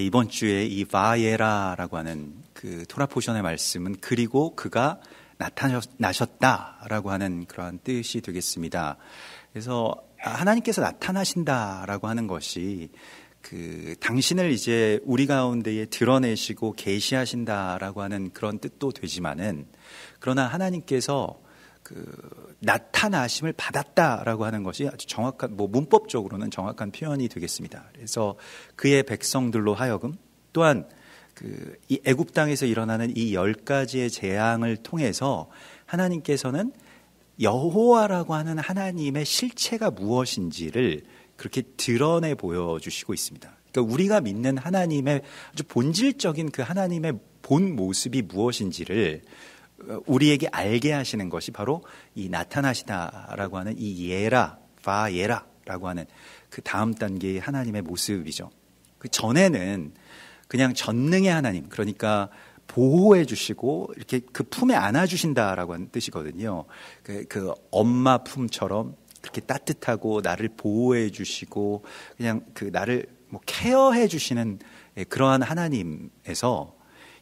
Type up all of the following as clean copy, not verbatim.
이번 주에 이 바예라라고 하는 그 토라 포션의 말씀은 그리고 그가 나타나셨다라고 하는 그러한 뜻이 되겠습니다. 그래서 하나님께서 나타나신다라고 하는 것이 그 당신을 이제 우리 가운데에 드러내시고 계시하신다라고 하는 그런 뜻도 되지만은, 그러나 하나님께서 그 나타나심을 받았다라고 하는 것이 아주 정확한, 문법적으로는 정확한 표현이 되겠습니다. 그래서 그의 백성들로 하여금 또한 이 애굽 땅에서 일어나는 이 10가지의 재앙을 통해서 하나님께서는 여호와라고 하는 하나님의 실체가 무엇인지를 그렇게 드러내 보여주시고 있습니다. 그러니까 우리가 믿는 하나님의 아주 본질적인 그 하나님의 본 모습이 무엇인지를 우리에게 알게 하시는 것이 바로 이 나타나시다라고 하는 이 바예라라고 하는 그 다음 단계의 하나님의 모습이죠. 그 전에는 그냥 전능의 하나님, 그러니까 보호해 주시고 이렇게 그 품에 안아 주신다라고 하는 뜻이거든요. 그 엄마 품처럼 그렇게 따뜻하고 나를 보호해 주시고 그냥 그 나를 케어해 주시는 그러한 하나님에서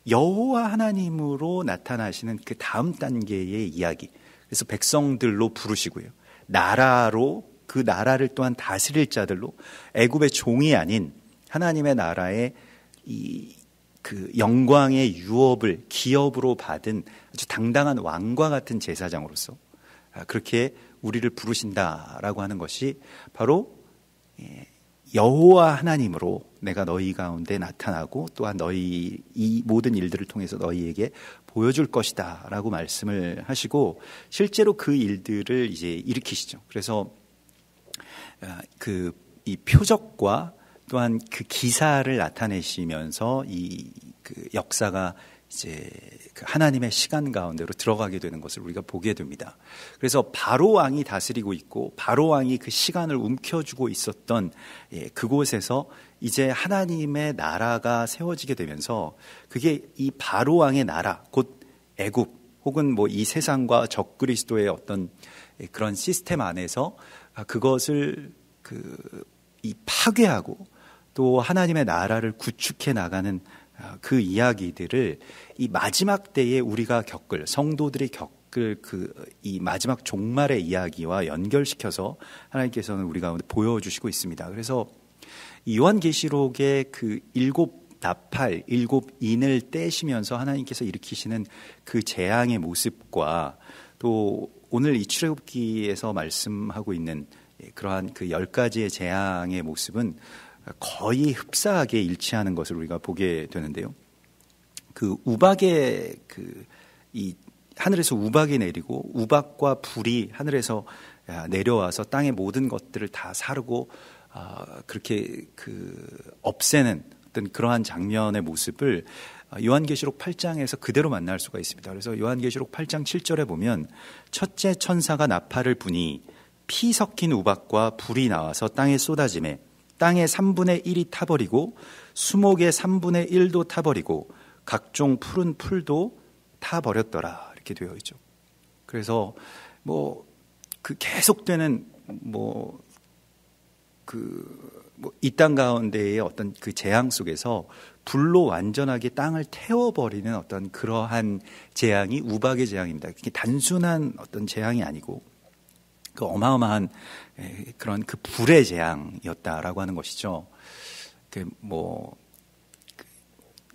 여호와 하나님으로 나타나시는 그 다음 단계의 이야기. 그래서 백성들로 부르시고요. 나라로, 그 나라를 또한 다스릴 자들로, 애굽의 종이 아닌 하나님의 나라의 그 영광의 유업을 기업으로 받은 아주 당당한 왕과 같은 제사장으로서 그렇게 우리를 부르신다라고 하는 것이 바로 여호와 하나님으로 내가 너희 가운데 나타나고 또한 너희 이 모든 일들을 통해서 너희에게 보여줄 것이다 라고 말씀을 하시고, 실제로 그 일들을 이제 일으키시죠. 그래서 이 표적과 또한 그 기사를 나타내시면서 그 역사가 이제 그 하나님의 시간 가운데로 들어가게 되는 것을 우리가 보게 됩니다. 그래서 바로 왕이 다스리고 있고 바로 왕이 그 시간을 움켜쥐고 있었던 그곳에서 이제 하나님의 나라가 세워지게 되면서, 그게 이 바로 왕의 나라, 곧 애굽 혹은 이 세상과 적그리스도의 어떤 그런 시스템 안에서 그것을 이 파괴하고 또 하나님의 나라를 구축해 나가는 그 이야기들을 이 마지막 때에 우리가 성도들이 겪을 이 마지막 종말의 이야기와 연결시켜서 하나님께서는 우리 가운데 보여주시고 있습니다. 그래서 이 요한계시록의 그 7나팔, 7인을 떼시면서 하나님께서 일으키시는 그 재앙의 모습과 또 오늘 이 출애굽기에서 말씀하고 있는 그러한 그 10가지의 재앙의 모습은 거의 흡사하게 일치하는 것을 우리가 보게 되는데요. 그 우박의 이 하늘에서 우박이 내리고 우박과 불이 하늘에서 내려와서 땅의 모든 것들을 다 사르고 그렇게 없애는 어떤 그러한 장면의 모습을 요한계시록 8장에서 그대로 만날 수가 있습니다. 그래서 요한계시록 8장 7절에 보면 첫째 천사가 나팔을 부니 피 섞인 우박과 불이 나와서 땅에 쏟아지매 땅의 3분의 1이 타버리고 수목의 3분의 1도 타버리고 각종 푸른 풀도 타버렸더라, 이렇게 되어 있죠. 그래서 그 계속되는 이 땅 가운데의 어떤 그 재앙 속에서 불로 완전하게 땅을 태워버리는 어떤 그러한 재앙이 우박의 재앙입니다. 그게 단순한 어떤 재앙이 아니고 그 어마어마한 그런 그 불의 재앙이었다라고 하는 것이죠.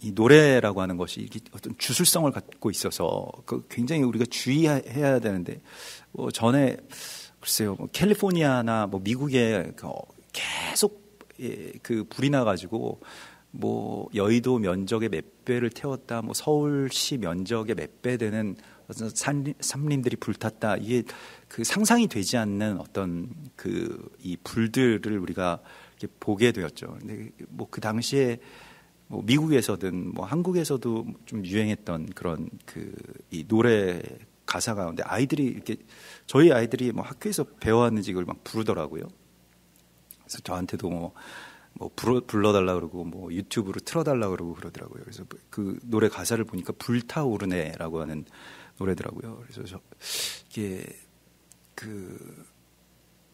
이 노래라고 하는 것이 어떤 주술성을 갖고 있어서 굉장히 우리가 주의해야 되는데, 전에 글쎄요, 캘리포니아나 미국에 계속 그 불이 나가지고 여의도 면적의 몇 배를 태웠다, 서울시 면적의 몇 배 되는 어떤 산림들이 불탔다. 이게 그 상상이 되지 않는 어떤 이 불들을 우리가 이렇게 보게 되었죠. 근데 그 당시에 미국에서든 한국에서도 좀 유행했던 그런 이 노래 가사 가운데 저희 아이들이 학교에서 배워왔는지 이걸 막 부르더라고요. 그래서 저한테도 불러달라 그러고 유튜브로 틀어달라 그러고 그러더라고요. 그래서 그 노래 가사를 보니까 불타오르네라고 하는 노래더라고요. 그래서 이게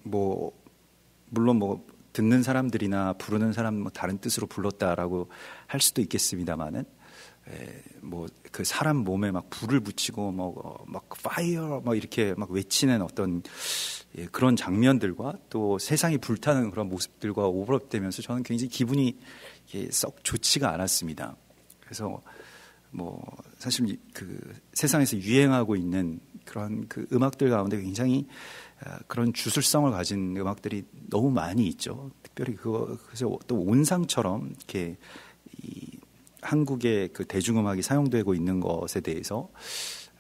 물론 듣는 사람들이나 부르는 사람 뭐 다른 뜻으로 불렀다라고 할 수도 있겠습니다만은 뭐 그 사람 몸에 막 불을 붙이고 막 파이어 막 이렇게 막 외치는 어떤 그런 장면들과 또 세상이 불타는 그런 모습들과 오버랩되면서 저는 굉장히 기분이 썩 좋지가 않았습니다. 그래서 뭐 사실 그 세상에서 유행하고 있는 그런 그 음악들 가운데 굉장히 그런 주술성을 가진 음악들이 너무 많이 있죠. 특별히 그래서 또 온상처럼 이렇게 이 한국의 그 대중음악이 사용되고 있는 것에 대해서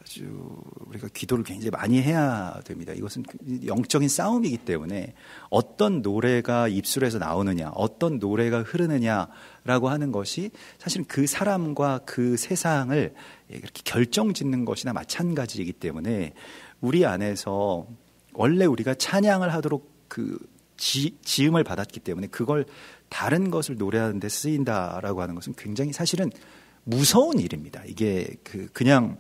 아주 우리가 기도를 굉장히 많이 해야 됩니다. 이것은 영적인 싸움이기 때문에 어떤 노래가 입술에서 나오느냐, 어떤 노래가 흐르느냐라고 하는 것이 사실은 그 사람과 그 세상을 이렇게 결정짓는 것이나 마찬가지이기 때문에 우리 안에서 원래 우리가 찬양을 하도록 그 지음을 받았기 때문에 그걸 다른 것을 노래하는 데 쓰인다라고 하는 것은 굉장히 사실은 무서운 일입니다. 이게 그냥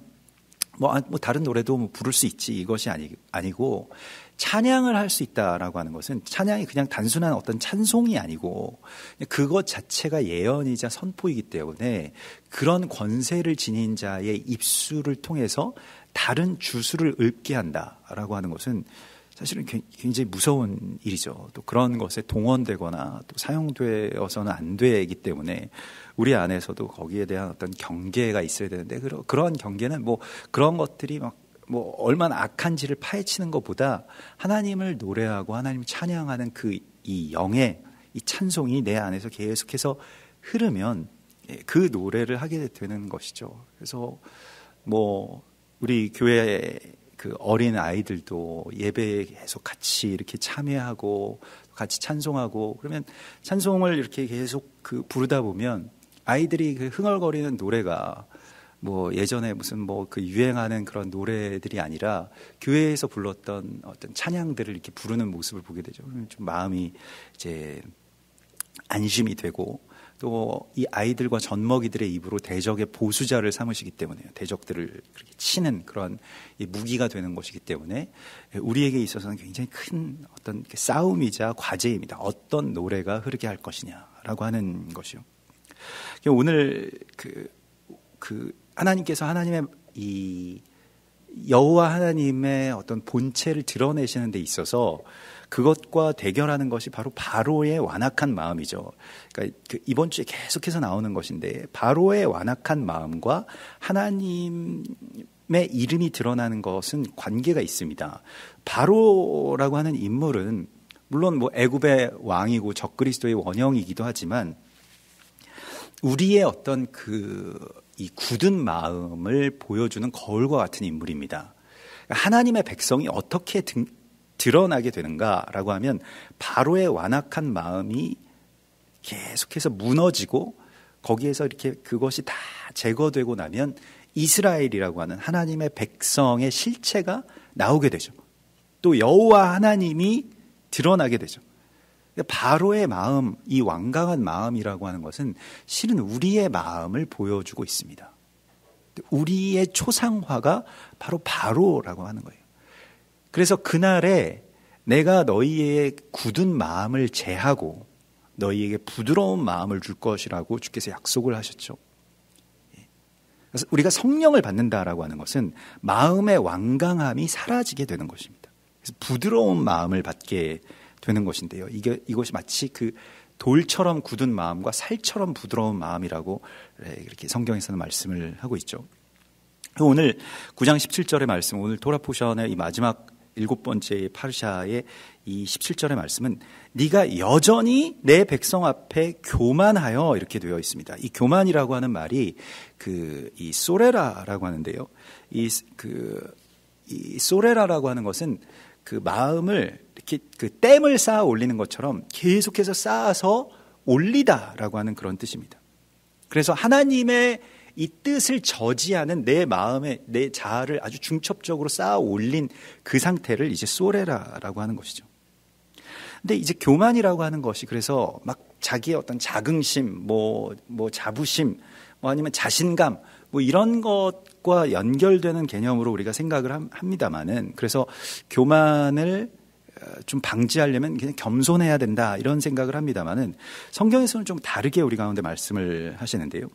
뭐 다른 노래도 뭐 부를 수 있지 이것이 아니고 찬양을 할 수 있다라고 하는 것은 찬양이 그냥 단순한 어떤 찬송이 아니고 그것 자체가 예언이자 선포이기 때문에 그런 권세를 지닌 자의 입술을 통해서 다른 주술을 읊게 한다라고 하는 것은 사실은 굉장히 무서운 일이죠. 또 그런 것에 동원되거나 또 사용되어서는 안 되기 때문에 우리 안에서도 거기에 대한 어떤 경계가 있어야 되는데 그런 경계는 뭐 그런 것들이 막 뭐 얼마나 악한지를 파헤치는 것보다 하나님을 노래하고 하나님을 찬양하는 이 영의 이 찬송이 내 안에서 계속해서 흐르면 그 노래를 하게 되는 것이죠. 그래서 뭐 우리 교회 그 어린 아이들도 예배에 계속 같이 이렇게 참여하고 같이 찬송하고 그러면 찬송을 이렇게 계속 부르다 보면 아이들이 그 흥얼거리는 노래가 뭐 예전에 무슨 뭐 그 유행하는 그런 노래들이 아니라 교회에서 불렀던 어떤 찬양들을 이렇게 부르는 모습을 보게 되죠. 그러면 좀 마음이 이제 안심이 되고 또 이 아이들과 젖먹이들의 입으로 대적의 보수자를 삼으시기 때문에 대적들을 그렇게 치는 그런 무기가 되는 것이기 때문에 우리에게 있어서는 굉장히 큰 어떤 싸움이자 과제입니다. 어떤 노래가 흐르게 할 것이냐라고 하는 것이요. 오늘 하나님께서 하나님의 이 여호와 하나님의 어떤 본체를 드러내시는 데 있어서 그것과 대결하는 것이 바로 바로의 완악한 마음이죠. 그러니까 이번 주에 계속해서 나오는 것인데 바로의 완악한 마음과 하나님의 이름이 드러나는 것은 관계가 있습니다. 바로라고 하는 인물은 물론 뭐 애굽의 왕이고 적그리스도의 원형이기도 하지만 우리의 어떤 이 굳은 마음을 보여주는 거울과 같은 인물입니다. 하나님의 백성이 어떻게 드러나게 되는가라고 하면 바로의 완악한 마음이 계속해서 무너지고 거기에서 이렇게 그것이 다 제거되고 나면 이스라엘이라고 하는 하나님의 백성의 실체가 나오게 되죠. 또 여호와 하나님이 드러나게 되죠. 바로의 마음, 이 완강한 마음이라고 하는 것은 실은 우리의 마음을 보여주고 있습니다. 우리의 초상화가 바로 바로라고 하는 거예요. 그래서 그날에 내가 너희의 굳은 마음을 제하고 너희에게 부드러운 마음을 줄 것이라고 주께서 약속을 하셨죠. 그래서 우리가 성령을 받는다라고 하는 것은 마음의 완강함이 사라지게 되는 것입니다. 그래서 부드러운 마음을 받게 되는 것인데요. 이것이 마치 그 돌처럼 굳은 마음과 살처럼 부드러운 마음이라고 이렇게 성경에서는 말씀을 하고 있죠. 오늘 9장 17절의 말씀, 오늘 토라 포션의 이 마지막 7번째 파르샤의 이 17절의 말씀은 네가 여전히 내 백성 앞에 교만하여 이렇게 되어 있습니다. 이 교만이라고 하는 말이 이 소레라라고 하는데요. 이 소레라라고 하는 것은 그 마음을 이렇게 댐을 쌓아 올리는 것처럼 계속해서 쌓아서 올리다라고 하는 그런 뜻입니다. 그래서 하나님의 이 뜻을 저지하는 내 마음에 내 자아를 아주 중첩적으로 쌓아 올린 그 상태를 이제 소레라라고 하는 것이죠. 근데 이제 교만이라고 하는 것이 그래서 막 자기의 어떤 자긍심, 뭐 자부심, 뭐 아니면 자신감, 뭐 이런 것과 연결되는 개념으로 우리가 생각을 합니다만은 그래서 교만을 좀 방지하려면 그냥 겸손해야 된다 이런 생각을 합니다만은 성경에서는 좀 다르게 우리 가운데 말씀을 하시는데요.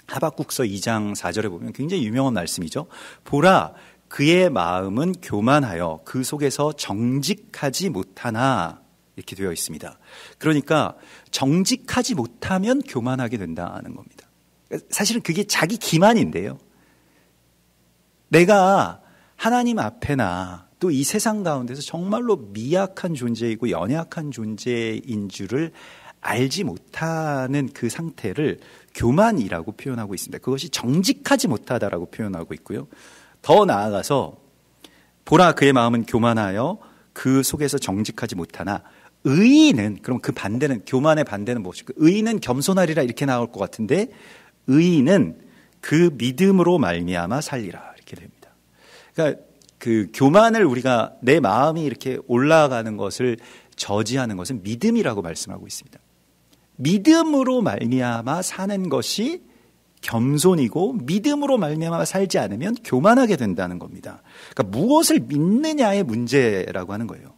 하박국서 2장 4절에 보면 굉장히 유명한 말씀이죠. 보라 그의 마음은 교만하여 그 속에서 정직하지 못하나 이렇게 되어 있습니다. 그러니까 정직하지 못하면 교만하게 된다는 겁니다. 사실은 그게 자기 기만인데요. 내가 하나님 앞에나 또 이 세상 가운데서 정말로 미약한 존재이고 연약한 존재인 줄을 알지 못하는 그 상태를 교만이라고 표현하고 있습니다. 그것이 정직하지 못하다라고 표현하고 있고요. 더 나아가서 보라 그의 마음은 교만하여 그 속에서 정직하지 못하나 의인은, 그럼 그 반대는, 교만의 반대는 무엇일까? 의인은 겸손하리라 이렇게 나올 것 같은데 의인은 그 믿음으로 말미암아 살리라 이렇게 됩니다. 그러니까 그 교만을 우리가 내 마음이 이렇게 올라가는 것을 저지하는 것은 믿음이라고 말씀하고 있습니다. 믿음으로 말미암아 사는 것이 겸손이고 믿음으로 말미암아 살지 않으면 교만하게 된다는 겁니다. 그러니까 무엇을 믿느냐의 문제라고 하는 거예요.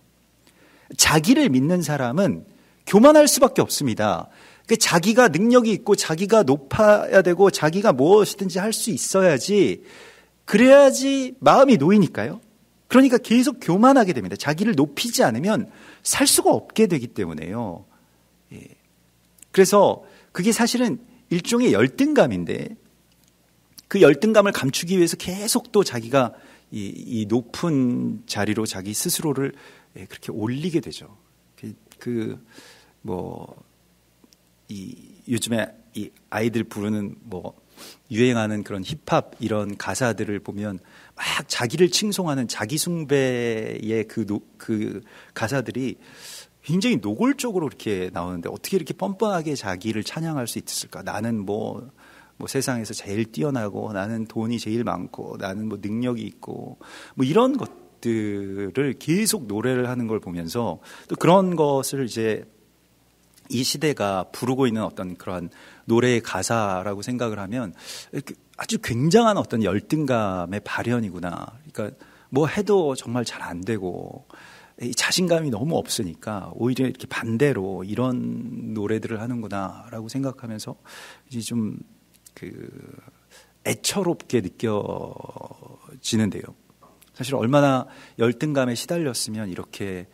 자기를 믿는 사람은 교만할 수밖에 없습니다. 그러니까 자기가 능력이 있고 자기가 높아야 되고 자기가 무엇이든지 할 수 있어야지, 그래야지 마음이 놓이니까요. 그러니까 계속 교만하게 됩니다. 자기를 높이지 않으면 살 수가 없게 되기 때문에요. 예. 그래서 그게 사실은 일종의 열등감인데 그 열등감을 감추기 위해서 계속 또 자기가 이 높은 자리로 자기 스스로를 그렇게 올리게 되죠. 요즘에 이 아이들 부르는 유행하는 그런 힙합 이런 가사들을 보면 막 자기를 칭송하는 자기 숭배의 그 가사들이 굉장히 노골적으로 이렇게 나오는데 어떻게 이렇게 뻔뻔하게 자기를 찬양할 수 있을까? 나는 세상에서 제일 뛰어나고 나는 돈이 제일 많고 나는 능력이 있고 이런 것들을 계속 노래를 하는 걸 보면서 또 그런 것을 이제 이 시대가 부르고 있는 어떤 그런 노래의 가사라고 생각을 하면 아주 굉장한 어떤 열등감의 발현이구나. 그러니까 해도 정말 잘 안 되고 자신감이 너무 없으니까 오히려 이렇게 반대로 이런 노래들을 하는구나라고 생각하면서 이제 좀 애처롭게 느껴지는데요. 사실 얼마나 열등감에 시달렸으면 이렇게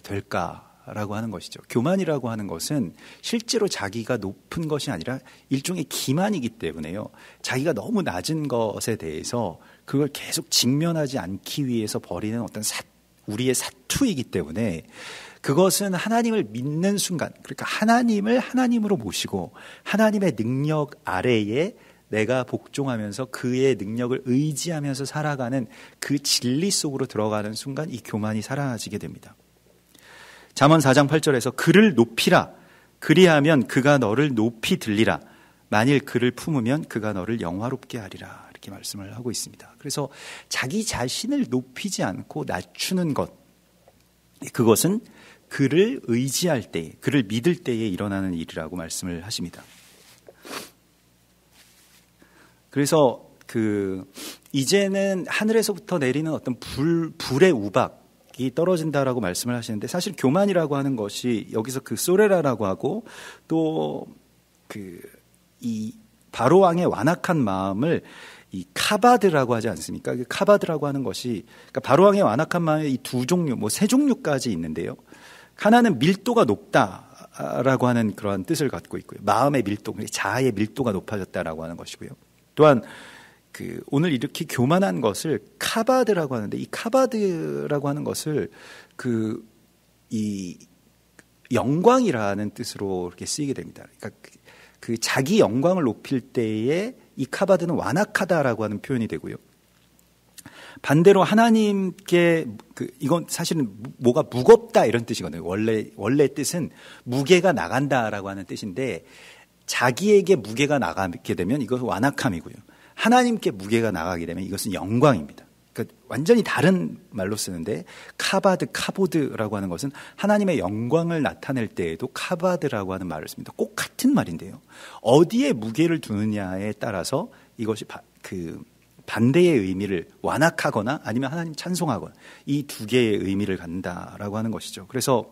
될까라고 하는 것이죠. 교만이라고 하는 것은 실제로 자기가 높은 것이 아니라 일종의 기만이기 때문에요. 자기가 너무 낮은 것에 대해서 그걸 계속 직면하지 않기 위해서 벌이는 어떤 우리의 사투이기 때문에 그것은 하나님을 믿는 순간, 그러니까 하나님을 하나님으로 모시고 하나님의 능력 아래에 내가 복종하면서 그의 능력을 의지하면서 살아가는 그 진리 속으로 들어가는 순간 이 교만이 사라지게 됩니다. 잠언 4장 8절에서 그를 높이라, 그리하면 그가 너를 높이 들리라, 만일 그를 품으면 그가 너를 영화롭게 하리라, 이렇게 말씀을 하고 있습니다. 그래서 자기 자신을 높이지 않고 낮추는 것, 그것은 그를 의지할 때, 그를 믿을 때에 일어나는 일이라고 말씀을 하십니다. 그래서 이제는 하늘에서부터 내리는 어떤 불의 우박이 떨어진다라고 말씀을 하시는데, 사실 교만이라고 하는 것이 여기서 소레라라고 하고 또 이 바로 왕의 완악한 마음을 이 카바드라고 하지 않습니까? 그 카바드라고 하는 것이, 그러니까 바로 왕의 완악한 마음의 이 두 종류, 세 종류까지 있는데요. 하나는 밀도가 높다라고 하는 그러한 뜻을 갖고 있고요. 마음의 밀도, 자아의 밀도가 높아졌다라고 하는 것이고요. 또한 오늘 이렇게 교만한 것을 카바드라고 하는데, 이 카바드라고 하는 것을 이 영광이라는 뜻으로 이렇게 쓰이게 됩니다. 그러니까 자기 영광을 높일 때에 이 카바드는 완악하다라고 하는 표현이 되고요. 반대로 하나님께 이건 사실은 뭐가 무겁다 이런 뜻이거든요. 원래 뜻은 무게가 나간다라고 하는 뜻인데, 자기에게 무게가 나가게 되면 이것은 완악함이고요. 하나님께 무게가 나가게 되면 이것은 영광입니다. 그러니까 완전히 다른 말로 쓰는데, 카보드라고 하는 것은 하나님의 영광을 나타낼 때에도 카바드라고 하는 말을 씁니다. 꼭 같은 말인데요. 어디에 무게를 두느냐에 따라서 이것이 반대의 의미를 완악하거나 아니면 하나님 찬송하거나 이 두 개의 의미를 갖는다라고 하는 것이죠. 그래서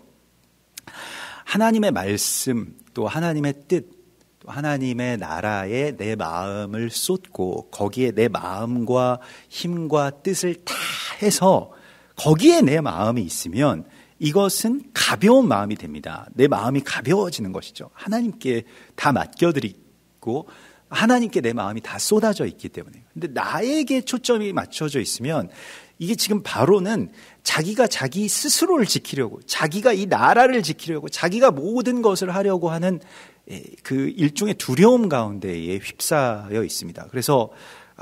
하나님의 말씀 또 하나님의 뜻 또 하나님의 나라에 내 마음을 쏟고 거기에 내 마음과 힘과 뜻을 다 해서 거기에 내 마음이 있으면 이것은 가벼운 마음이 됩니다. 내 마음이 가벼워지는 것이죠. 하나님께 다 맡겨드리고 하나님께 내 마음이 다 쏟아져 있기 때문에. 근데 나에게 초점이 맞춰져 있으면 이게 지금 바로는 자기가 자기 스스로를 지키려고, 자기가 이 나라를 지키려고, 자기가 모든 것을 하려고 하는 그 일종의 두려움 가운데에 휩싸여 있습니다. 그래서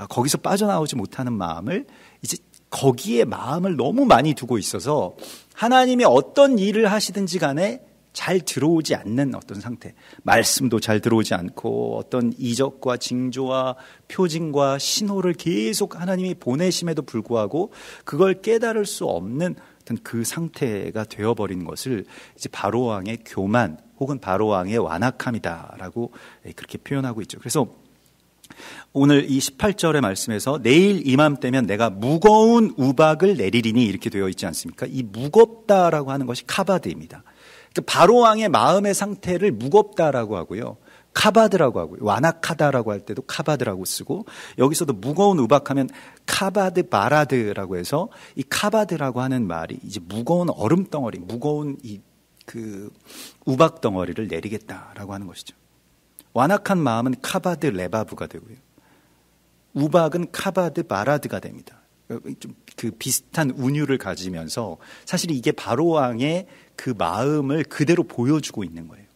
거기서 빠져나오지 못하는 마음을 이제 거기에 마음을 너무 많이 두고 있어서 하나님이 어떤 일을 하시든지 간에 잘 들어오지 않는 어떤 상태, 말씀도 잘 들어오지 않고 어떤 이적과 징조와 표징과 신호를 계속 하나님이 보내심에도 불구하고 그걸 깨달을 수 없는 어떤 그 상태가 되어버린 것을 이제 바로왕의 교만 혹은 바로왕의 완악함이다라고 그렇게 표현하고 있죠. 그래서 오늘 이 18절의 말씀에서 내일 이맘때면 내가 무거운 우박을 내리리니 이렇게 되어 있지 않습니까? 이 무겁다라고 하는 것이 카바드입니다. 바로왕의 마음의 상태를 무겁다라고 하고요. 카바드라고 하고요. 완악하다라고 할 때도 카바드라고 쓰고 여기서도 무거운 우박하면 카바드 바라드라고 해서 이 카바드라고 하는 말이 이제 무거운 얼음 덩어리, 무거운 그 우박 덩어리를 내리겠다라고 하는 것이죠. 완악한 마음은 카바드 레바브가 되고요. 우박은 카바드 바라드가 됩니다. 좀 그 비슷한 운율을 가지면서 사실 이게 바로왕의 그 마음을 그대로 보여주고 있는 거예요.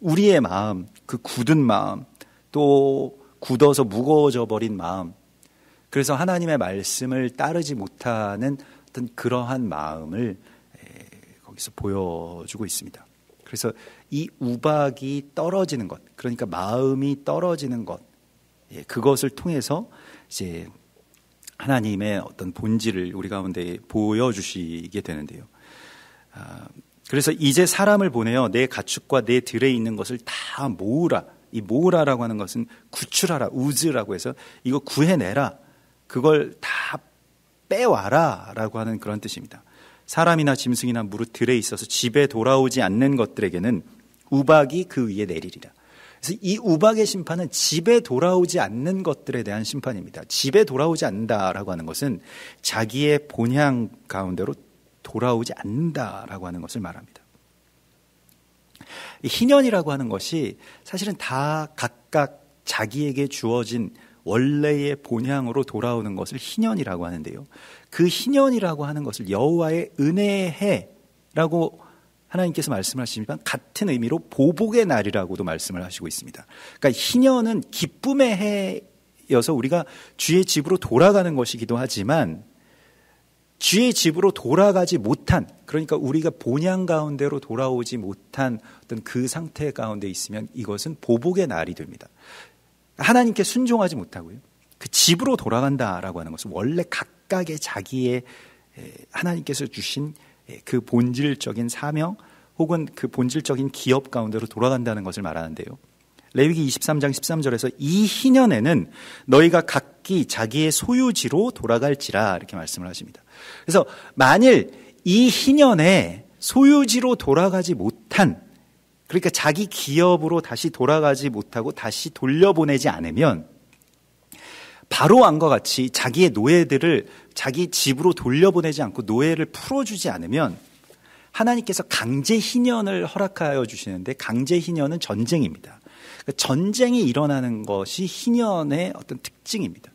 우리의 마음, 그 굳은 마음, 또 굳어서 무거워져 버린 마음, 그래서 하나님의 말씀을 따르지 못하는 어떤 그러한 마음을 거기서 보여주고 있습니다. 그래서 이 우박이 떨어지는 것, 그러니까 마음이 떨어지는 것, 그것을 통해서 이제 하나님의 어떤 본질을 우리 가운데 보여주시게 되는데요. 그래서 이제 사람을 보내어 내 가축과 내 들에 있는 것을 다 모으라. 이 모으라라고 하는 것은 구출하라, 우즈라고 해서 이거 구해내라. 그걸 다 빼와라 라고 하는 그런 뜻입니다. 사람이나 짐승이나 무릇 들에 있어서 집에 돌아오지 않는 것들에게는 우박이 그 위에 내리리라. 그래서 이 우박의 심판은 집에 돌아오지 않는 것들에 대한 심판입니다. 집에 돌아오지 않는다라고 하는 것은 자기의 본향 가운데로 돌아오지 않는다라고 하는 것을 말합니다. 이 희년이라고 하는 것이 사실은 다 각각 자기에게 주어진 원래의 본향으로 돌아오는 것을 희년이라고 하는데요. 그 희년이라고 하는 것을 여호와의 은혜의 해라고 하나님께서 말씀하시지만 같은 의미로 보복의 날이라고도 말씀을 하시고 있습니다. 그러니까 희년은 기쁨의 해여서 우리가 주의 집으로 돌아가는 것이기도 하지만 주의 집으로 돌아가지 못한, 그러니까 우리가 본향 가운데로 돌아오지 못한 어떤 그 상태 가운데 있으면 이것은 보복의 날이 됩니다. 하나님께 순종하지 못하고요. 그 집으로 돌아간다라고 하는 것은 원래 각각의 자기의 하나님께서 주신 그 본질적인 사명 혹은 그 본질적인 기업 가운데로 돌아간다는 것을 말하는데요. 레위기 23장 13절에서 이 희년에는 너희가 각기 자기의 소유지로 돌아갈지라 이렇게 말씀을 하십니다. 그래서 만일 이 희년에 소유지로 돌아가지 못한, 그러니까 자기 기업으로 다시 돌아가지 못하고 다시 돌려보내지 않으면 바로왕과 같이 자기의 노예들을 자기 집으로 돌려보내지 않고 노예를 풀어주지 않으면 하나님께서 강제 희년을 허락하여 주시는데 강제 희년은 전쟁입니다. 전쟁이 일어나는 것이 희년의 어떤 특징입니다.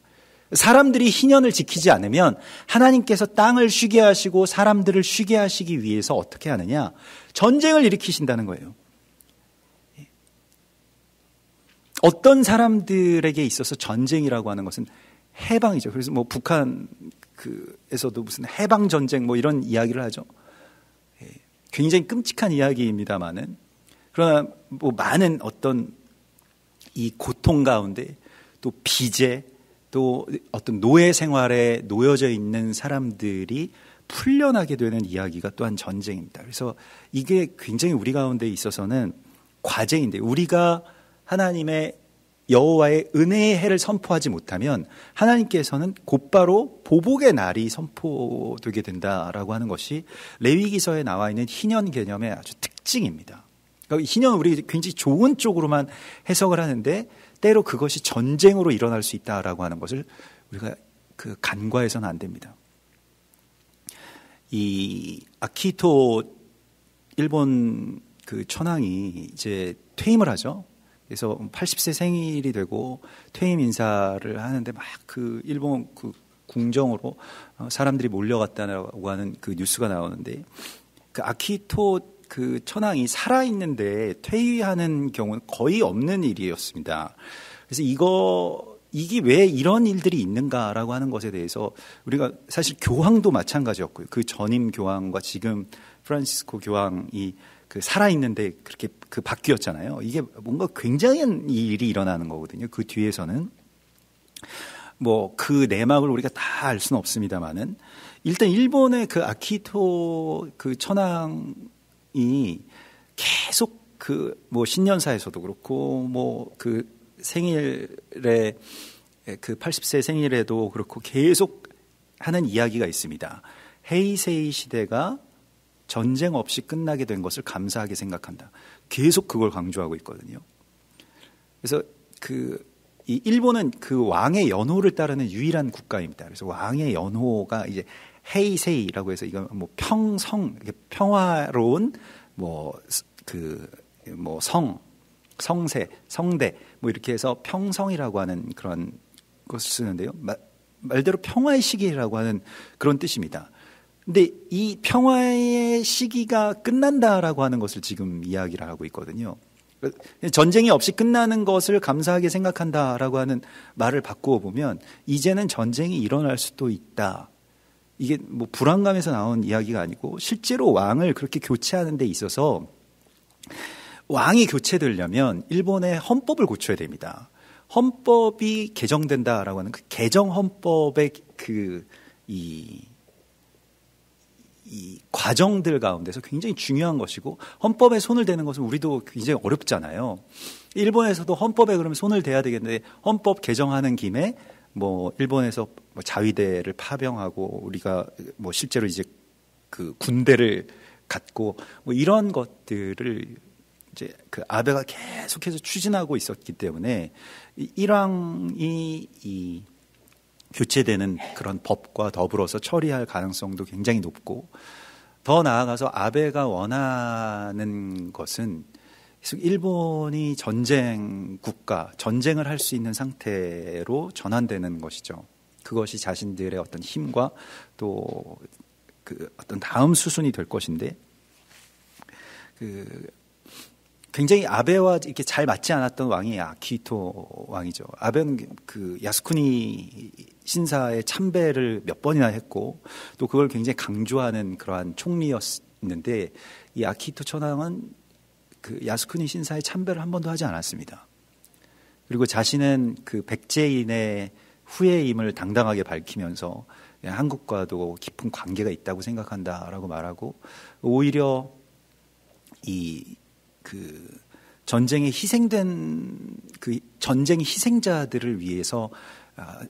사람들이 희년을 지키지 않으면 하나님께서 땅을 쉬게 하시고 사람들을 쉬게 하시기 위해서 어떻게 하느냐? 전쟁을 일으키신다는 거예요. 어떤 사람들에게 있어서 전쟁이라고 하는 것은 해방이죠. 그래서 뭐 북한에서도 무슨 해방 전쟁 뭐 이런 이야기를 하죠. 굉장히 끔찍한 이야기입니다만은 그러나 뭐 많은 어떤 이 고통 가운데 또 비제 또 어떤 노예 생활에 놓여져 있는 사람들이 풀려나게 되는 이야기가 또한 전쟁입니다. 그래서 이게 굉장히 우리 가운데 있어서는 과제인데 우리가 하나님의 여호와의 은혜의 해를 선포하지 못하면 하나님께서는 곧바로 보복의 날이 선포되게 된다라고 하는 것이 레위기서에 나와 있는 희년 개념의 아주 특징입니다. 그러니까 희년은 우리 굉장히 좋은 쪽으로만 해석을 하는데 때로 그것이 전쟁으로 일어날 수 있다라고 하는 것을 우리가 간과해서는 안 됩니다. 이 아키히토 일본 천황이 이제 퇴임을 하죠. 그래서 80세 생일이 되고 퇴임 인사를 하는데 막 일본 궁정으로 사람들이 몰려갔다고 하는 뉴스가 나오는데 아키히토 천황이 살아있는데 퇴위하는 경우는 거의 없는 일이었습니다. 그래서 이게 왜 이런 일들이 있는가라고 하는 것에 대해서 우리가 사실 교황도 마찬가지였고요. 전임 교황과 지금 프란시스코 교황이 살아있는데 그렇게 바뀌었잖아요. 이게 뭔가 굉장한 일이 일어나는 거거든요. 그 뒤에서는 그 내막을 우리가 다 알 수는 없습니다만은 일단 일본의 아키히토 천황이 계속 신년사에서도 그렇고 생일에 80세 생일에도 그렇고 계속 하는 이야기가 있습니다. 헤이세이 시대가 전쟁 없이 끝나게 된 것을 감사하게 생각한다. 계속 그걸 강조하고 있거든요. 그래서 이 일본은 왕의 연호를 따르는 유일한 국가입니다. 그래서 왕의 연호가 이제 헤이세이라고 해서 이건 평화로운 성세, 성대 이렇게 해서 평성이라고 하는 그런 것을 쓰는데요. 말대로 평화의 시기라고 하는 그런 뜻입니다. 근데 이 평화의 시기가 끝난다라고 하는 것을 지금 이야기를 하고 있거든요. 전쟁이 없이 끝나는 것을 감사하게 생각한다라고 하는 말을 바꾸어 보면 이제는 전쟁이 일어날 수도 있다. 이게 불안감에서 나온 이야기가 아니고 실제로 왕을 그렇게 교체하는 데 있어서 왕이 교체되려면 일본의 헌법을 고쳐야 됩니다. 헌법이 개정된다라고 하는 개정 헌법의 이 과정들 가운데서 굉장히 중요한 것이고 헌법에 손을 대는 것은 우리도 굉장히 어렵잖아요. 일본에서도 헌법에 그러면 손을 대야 되겠는데 헌법 개정하는 김에 일본에서 자위대를 파병하고 우리가 실제로 이제 군대를 갖고 이런 것들을 이제 아베가 계속해서 추진하고 있었기 때문에 일왕이 교체되는 그런 법과 더불어서 처리할 가능성도 굉장히 높고 더 나아가서 아베가 원하는 것은 일본이 전쟁 국가, 전쟁을 할 수 있는 상태로 전환되는 것이죠. 그것이 자신들의 어떤 힘과 또 어떤 다음 수순이 될 것인데 굉장히 아베와 이렇게 잘 맞지 않았던 왕이 아키히토 왕이죠. 아베는 야스쿠니 신사의 참배를 몇 번이나 했고 또 그걸 굉장히 강조하는 그러한 총리였는데 이 아키히토 천황은 야스쿠니 신사의 참배를 한 번도 하지 않았습니다. 그리고 자신은 백제인의 후예임을 당당하게 밝히면서 한국과도 깊은 관계가 있다고 생각한다라고 말하고 오히려 전쟁에 희생된 전쟁 희생자들을 위해서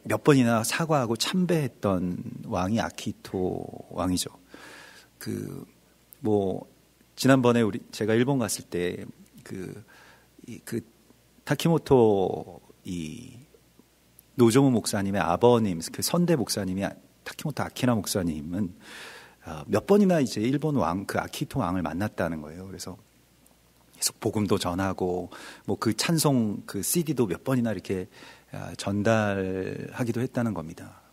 몇 번이나 사과하고 참배했던 왕이 아키히토 왕이죠. 지난번에 제가 일본 갔을 때 타키모토 노조무 목사님의 아버님, 선대 목사님이 타키모토 아키나 목사님은 몇 번이나 이제 일본 왕, 아키히토 왕을 만났다는 거예요. 그래서 계속 복음도 전하고 찬송 CD도 몇 번이나 이렇게 전달하기도 했다는 겁니다.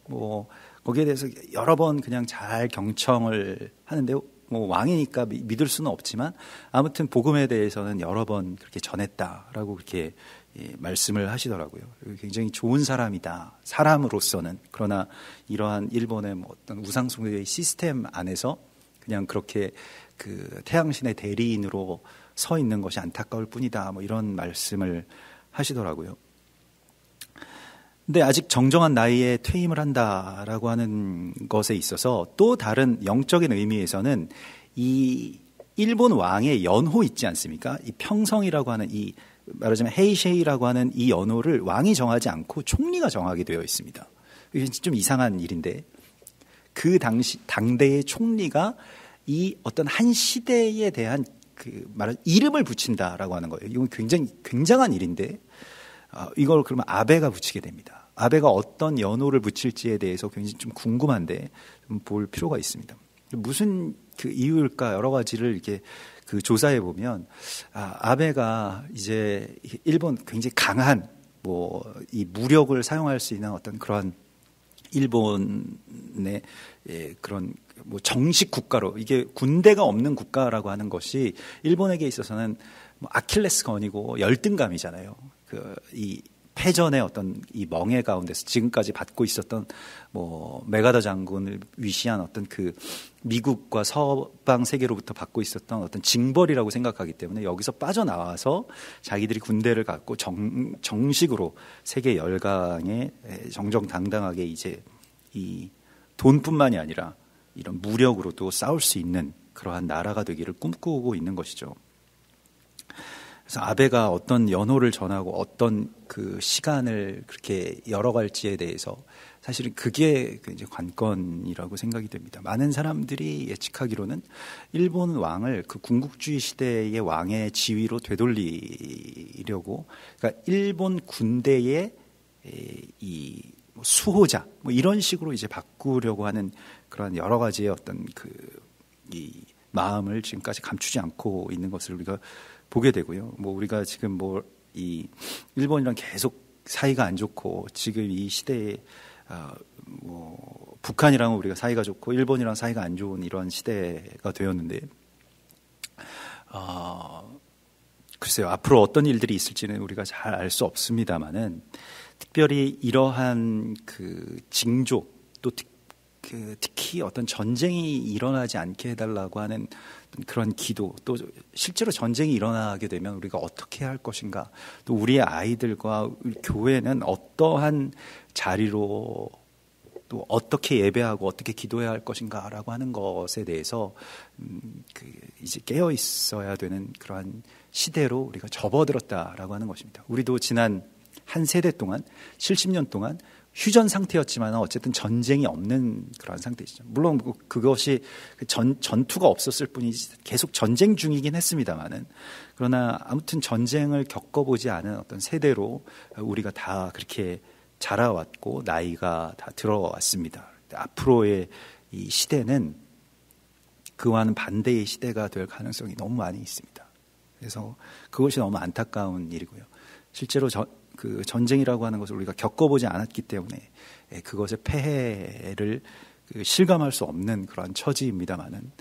거기에 대해서 여러 번 그냥 잘 경청을 하는데 왕이니까 믿을 수는 없지만 아무튼 복음에 대해서는 여러 번 그렇게 전했다라고 그렇게 말씀을 하시더라고요. 굉장히 좋은 사람이다. 사람으로서는. 그러나 이러한 일본의 어떤 우상숭배의 시스템 안에서 그냥 그렇게 태양신의 대리인으로 서 있는 것이 안타까울 뿐이다. 이런 말씀을 하시더라고요. 근데 아직 정정한 나이에 퇴임을 한다라고 하는 것에 있어서 또 다른 영적인 의미에서는 이 일본 왕의 연호 있지 않습니까? 이 평성이라고 하는 이 말하자면 헤이셰이라고 하는 이 연호를 왕이 정하지 않고 총리가 정하게 되어 있습니다. 이게 좀 이상한 일인데 그 당시 당대의 총리가 이 어떤 한 시대에 대한 그 말은 이름을 붙인다라고 하는 거예요. 이건 굉장히 굉장한 일인데 이걸 그러면 아베가 붙이게 됩니다. 아베가 어떤 연호를 붙일지에 대해서 굉장히 좀 궁금한데 좀 볼 필요가 있습니다. 무슨 그 이유일까 여러 가지를 이렇게 그 조사해 보면 아베가 이제 일본 굉장히 강한 뭐 이 무력을 사용할 수 있는 어떤 그러한 일본의 그런 뭐 정식 국가로 이게 군대가 없는 국가라고 하는 것이 일본에게 있어서는 뭐 아킬레스건이고 열등감이잖아요. 그 이 패전의 어떤 이 멍해 가운데서 지금까지 받고 있었던 뭐 메가더 장군을 위시한 어떤 그 미국과 서방 세계로부터 받고 있었던 어떤 징벌이라고 생각하기 때문에 여기서 빠져나와서 자기들이 군대를 갖고 정식으로 세계 열강에 정정당당하게 이제 이 돈뿐만이 아니라 이런 무력으로도 싸울 수 있는 그러한 나라가 되기를 꿈꾸고 있는 것이죠. 그래서 아베가 어떤 연호를 전하고 어떤 그 시간을 그렇게 열어갈지에 대해서 사실은 그게 이제 관건이라고 생각이 됩니다. 많은 사람들이 예측하기로는 일본 왕을 그 군국주의 시대의 왕의 지위로 되돌리려고, 그러니까 일본 군대의 이 수호자 뭐 이런 식으로 이제 바꾸려고 하는 그런 여러 가지의 어떤 이 마음을 지금까지 감추지 않고 있는 것을 우리가 보게 되고요. 뭐 우리가 지금 뭐 이 일본이랑 계속 사이가 안 좋고 지금 이 시대에 뭐 북한이랑 우리가 사이가 좋고 일본이랑 사이가 안 좋은 이런 시대가 되었는데 글쎄요. 앞으로 어떤 일들이 있을지는 우리가 잘 알 수 없습니다만은 특별히 이러한 그 징조 또 특히 어떤 전쟁이 일어나지 않게 해달라고 하는 그런 기도, 또 실제로 전쟁이 일어나게 되면 우리가 어떻게 할 것인가, 또 우리의 아이들과 교회는 어떠한 자리로 또 어떻게 예배하고 어떻게 기도해야 할 것인가라고 하는 것에 대해서 이제 깨어 있어야 되는 그러한 시대로 우리가 접어들었다라고 하는 것입니다. 우리도 지난 한 세대 동안 70년 동안 휴전 상태였지만 어쨌든 전쟁이 없는 그런 상태이죠. 물론 그것이 전투가 없었을 뿐이지 계속 전쟁 중이긴 했습니다만은, 그러나 아무튼 전쟁을 겪어보지 않은 어떤 세대로 우리가 다 그렇게 자라왔고 나이가 다 들어왔습니다. 앞으로의 이 시대는 그와는 반대의 시대가 될 가능성이 너무 많이 있습니다. 그래서 그것이 너무 안타까운 일이고요. 실제로 그 전쟁이라고 하는 것을 우리가 겪어보지 않았기 때문에 그것의 폐해를 실감할 수 없는 그러한 처지입니다만은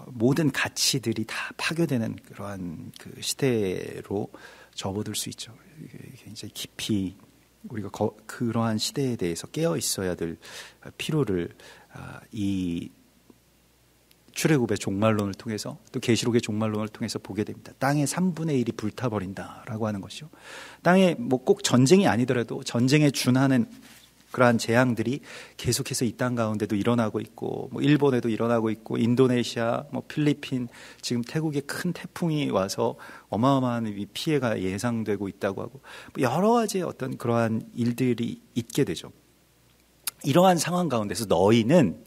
모든 가치들이 다 파괴되는 그러한 그 시대로 접어들 수 있죠. 굉장히 깊이 우리가 그러한 시대에 대해서 깨어 있어야 될 필요를 이 출애굽의 종말론을 통해서 또 계시록의 종말론을 통해서 보게 됩니다. 땅의 3분의 1이 불타버린다라고 하는 것이요. 땅에 뭐 꼭 전쟁이 아니더라도 전쟁에 준하는 그러한 재앙들이 계속해서 이 땅 가운데도 일어나고 있고, 뭐 일본에도 일어나고 있고, 인도네시아, 뭐 필리핀, 지금 태국에 큰 태풍이 와서 어마어마한 피해가 예상되고 있다고 하고, 여러 가지의 어떤 그러한 일들이 있게 되죠. 이러한 상황 가운데서 너희는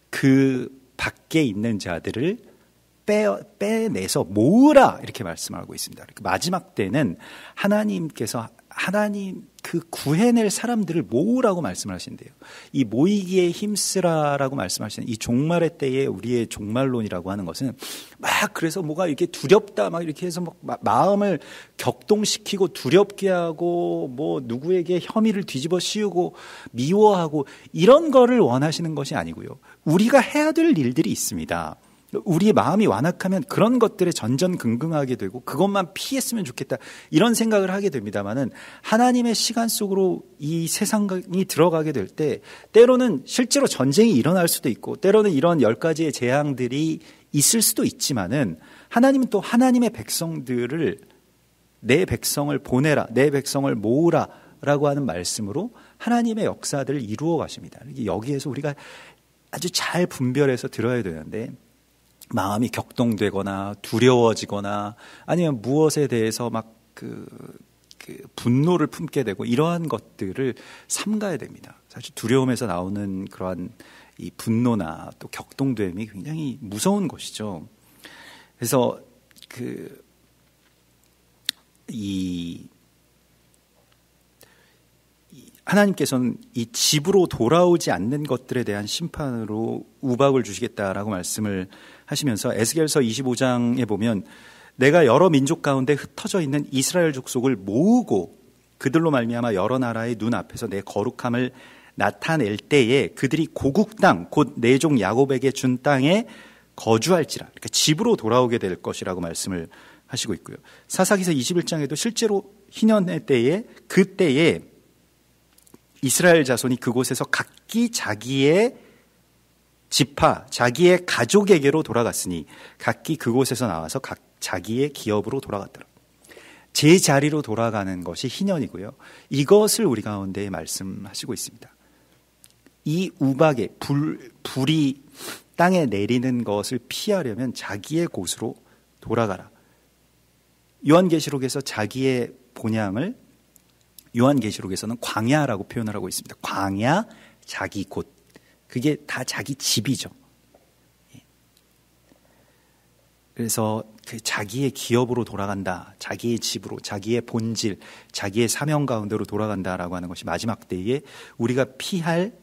그 밖에 있는 자들을 빼내서 모으라 이렇게 말씀하고 있습니다. 마지막 때는 하나님께서 하나님 그 구해낼 사람들을 모으라고 말씀하신대요. 이 모이기에 힘쓰라라고 말씀하시는 이 종말의 때에 우리의 종말론이라고 하는 것은 막 그래서 뭐가 이렇게 두렵다 막 이렇게 해서 막 마음을 격동시키고 두렵게 하고 뭐 누구에게 혐의를 뒤집어 씌우고 미워하고 이런 거를 원하시는 것이 아니고요. 우리가 해야 될 일들이 있습니다. 우리의 마음이 완악하면 그런 것들에 전전긍긍하게 되고 그것만 피했으면 좋겠다 이런 생각을 하게 됩니다만은, 하나님의 시간 속으로 이 세상이 들어가게 될 때 때로는 실제로 전쟁이 일어날 수도 있고 때로는 이런 10가지의 재앙들이 있을 수도 있지만은, 하나님은 또 하나님의 백성들을 내 백성을 보내라, 내 백성을 모으라 라고 하는 말씀으로 하나님의 역사들을 이루어 가십니다. 여기에서 우리가 아주 잘 분별해서 들어야 되는데, 마음이 격동되거나 두려워지거나 아니면 무엇에 대해서 막 분노를 품게 되고 이러한 것들을 삼가야 됩니다. 사실 두려움에서 나오는 그러한 이 분노나 또 격동됨이 굉장히 무서운 것이죠. 그래서 하나님께서는 이 집으로 돌아오지 않는 것들에 대한 심판으로 우박을 주시겠다라고 말씀을 하시면서 에스겔서 25장에 보면 내가 여러 민족 가운데 흩어져 있는 이스라엘 족속을 모으고 그들로 말미암아 여러 나라의 눈앞에서 내 거룩함을 나타낼 때에 그들이 고국 땅 곧 내 종 야곱에게 준 땅에 거주할지라. 그러니까 집으로 돌아오게 될 것이라고 말씀을 하시고 있고요. 사사기서 21장에도 실제로 희년의 때에 그때에 이스라엘 자손이 그곳에서 각기 자기의 지파, 자기의 가족에게로 돌아갔으니 각기 그곳에서 나와서 각 자기의 기업으로 돌아갔더라. 제 자리로 돌아가는 것이 희년이고요. 이것을 우리 가운데 말씀하시고 있습니다. 이 우박의 불이 땅에 내리는 것을 피하려면 자기의 곳으로 돌아가라. 요한계시록에서 자기의 본향을 요한계시록에서는 광야라고 표현을 하고 있습니다. 광야, 자기 곳. 그게 다 자기 집이죠. 그래서 그 자기의 기업으로 돌아간다. 자기의 집으로, 자기의 본질, 자기의 사명 가운데로 돌아간다라고 하는 것이 마지막 때에 우리가 피할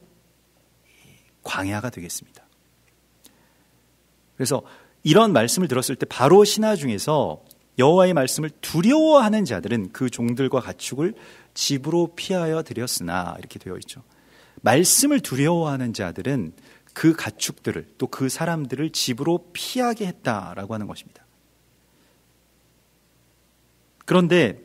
광야가 되겠습니다. 그래서 이런 말씀을 들었을 때 바로 신하 중에서 여호와의 말씀을 두려워하는 자들은 그 종들과 가축을 집으로 피하여 들였으나 이렇게 되어 있죠. 말씀을 두려워하는 자들은 그 가축들을 또 그 사람들을 집으로 피하게 했다라고 하는 것입니다. 그런데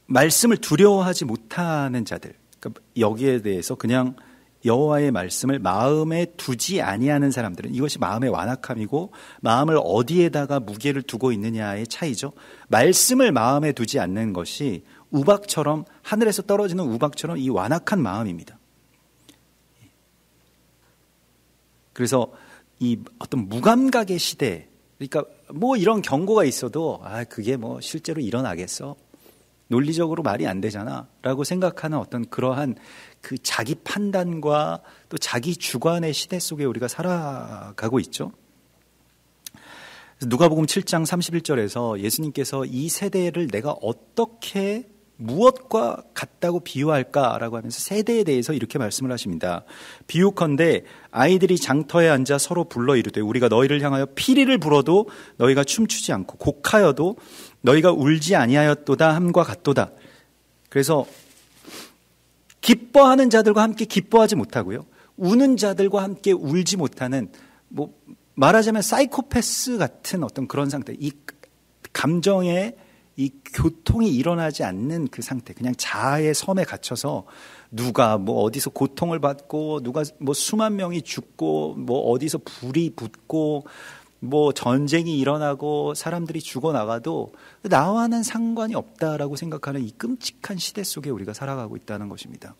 말씀을 두려워하지 못하는 자들, 그러니까 여기에 대해서 그냥 여호와의 말씀을 마음에 두지 아니하는 사람들은 이것이 마음의 완악함이고 마음을 어디에다가 무게를 두고 있느냐의 차이죠. 말씀을 마음에 두지 않는 것이 우박처럼 하늘에서 떨어지는 우박처럼 이 완악한 마음입니다. 그래서 이 어떤 무감각의 시대, 그러니까 뭐 이런 경고가 있어도 그게 뭐 실제로 일어나겠어? 논리적으로 말이 안 되잖아 라고 생각하는 어떤 그러한 그 자기 판단과 또 자기 주관의 시대 속에 우리가 살아가고 있죠. 누가복음 7장 31절에서 예수님께서 이 세대를 내가 어떻게 무엇과 같다고 비유할까라고 하면서 세대에 대해서 이렇게 말씀을 하십니다. 비유컨대 아이들이 장터에 앉아 서로 불러 이르되 우리가 너희를 향하여 피리를 불어도 너희가 춤추지 않고 곡하여도 너희가 울지 아니하였도다 함과 같도다. 그래서 기뻐하는 자들과 함께 기뻐하지 못하고요, 우는 자들과 함께 울지 못하는, 뭐 말하자면 사이코패스 같은 어떤 그런 상태, 이 감정의 이 교통이 일어나지 않는 그 상태, 그냥 자아의 섬에 갇혀서 누가 뭐 어디서 고통을 받고 누가 뭐 수만 명이 죽고 뭐 어디서 불이 붙고 뭐 전쟁이 일어나고 사람들이 죽어나가도 나와는 상관이 없다라고 생각하는 이 끔찍한 시대 속에 우리가 살아가고 있다는 것입니다.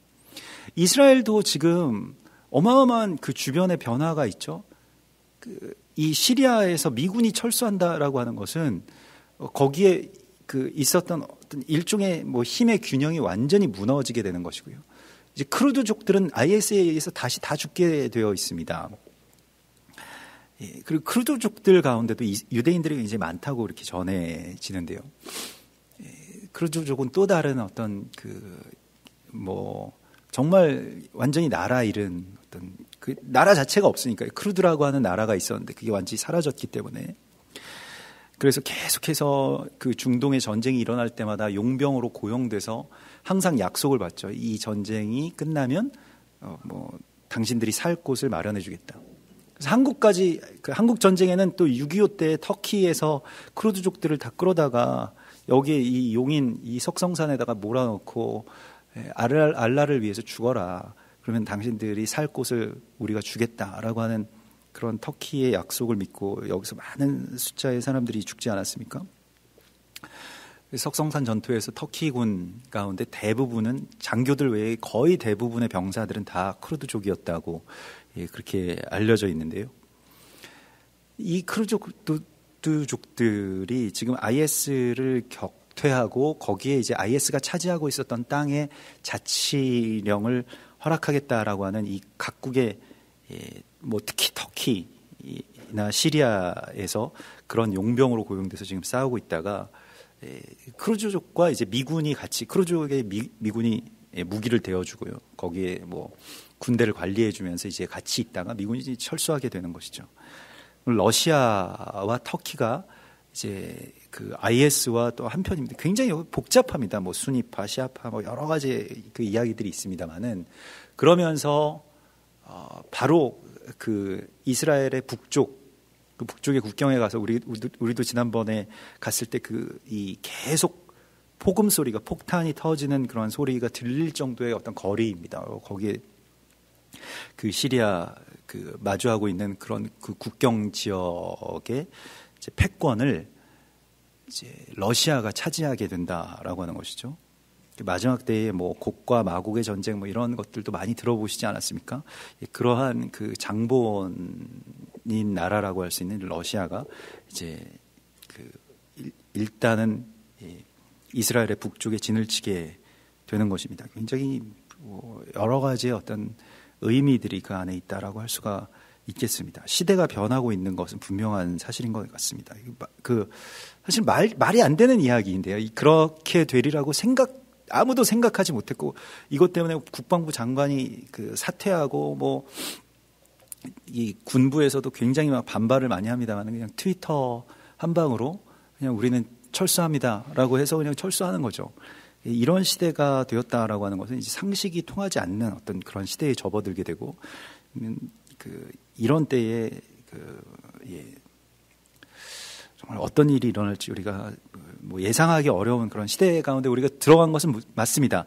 이스라엘도 지금 어마어마한 그 주변의 변화가 있죠. 이 시리아에서 미군이 철수한다라고 하는 것은 거기에 그 있었던 어떤 일종의 뭐 힘의 균형이 완전히 무너지게 되는 것이고요. 이제 크루드족들은 IS에 의해서 다시 다 죽게 되어 있습니다. 그리고 크루드족들 가운데도 유대인들이 굉장히 많다고 이렇게 전해지는데요. 크루드족은 또 다른 어떤 뭐 정말 완전히 나라 잃은 어떤 그 나라 자체가 없으니까, 크루드라고 하는 나라가 있었는데 그게 완전히 사라졌기 때문에, 그래서 계속해서 그 중동의 전쟁이 일어날 때마다 용병으로 고용돼서 항상 약속을 받죠. 이 전쟁이 끝나면 뭐 당신들이 살 곳을 마련해 주겠다. 그래서 한국까지, 그 한국 전쟁에는 또 6.25 때 터키에서 크루드족들을 다 끌어다가 여기에 이 용인 이 석성산에다가 몰아넣고 알라를 위해서 죽어라. 그러면 당신들이 살 곳을 우리가 주겠다라고 하는 그런 터키의 약속을 믿고 여기서 많은 숫자의 사람들이 죽지 않았습니까? 석성산 전투에서 터키군 가운데 대부분은 장교들 외에 거의 대부분의 병사들은 다 크루드족이었다고 그렇게 알려져 있는데요. 이 크루즈족들이 지금 IS를 격퇴하고 거기에 이제 IS가 차지하고 있었던 땅의 자치령을 허락하겠다라고 하는 이 각국의 뭐 특히 터키나 시리아에서 그런 용병으로 고용돼서 지금 싸우고 있다가 크루즈족과 이제 미군이 같이 크루즈족의 미군이 무기를 대어주고요. 거기에 뭐 군대를 관리해주면서 이제 같이 있다가 미군이 철수하게 되는 것이죠. 러시아와 터키가 이제 그 IS와 또 한편입니다. 굉장히 복잡합니다. 뭐 순위파, 시아파, 뭐 여러 가지 그 이야기들이 있습니다만은 그러면서 바로 그 이스라엘의 북쪽의 국경에 가서 우리도 지난번에 갔을 때 이 계속 폭음 소리가 폭탄이 터지는 그런 소리가 들릴 정도의 어떤 거리입니다. 거기에 그 시리아 그 마주하고 있는 그런 그 국경 지역의 이제 패권을 이제 러시아가 차지하게 된다라고 하는 것이죠. 마지막 때에 뭐 곡과 마곡의 전쟁 뭐 이런 것들도 많이 들어보시지 않았습니까? 그러한 그 장본인 나라라고 할 수 있는 러시아가 이제 일단은 이스라엘의 북쪽에 진을 치게 되는 것입니다. 굉장히 여러 가지의 어떤 의미들이 그 안에 있다라고 할 수가 있겠습니다. 시대가 변하고 있는 것은 분명한 사실인 것 같습니다. 사실 말이 안 되는 이야기인데요. 그렇게 되리라고 아무도 생각하지 못했고 이것 때문에 국방부 장관이 그 사퇴하고 뭐 이 군부에서도 굉장히 막 반발을 많이 합니다만 그냥 트위터 한 방으로 그냥 우리는 철수합니다라고 해서 그냥 철수하는 거죠. 이런 시대가 되었다라고 하는 것은 이제 상식이 통하지 않는 어떤 그런 시대에 접어들게 되고 이런 때에 정말 어떤 일이 일어날지 우리가 뭐 예상하기 어려운 그런 시대 가운데 우리가 들어간 것은 맞습니다.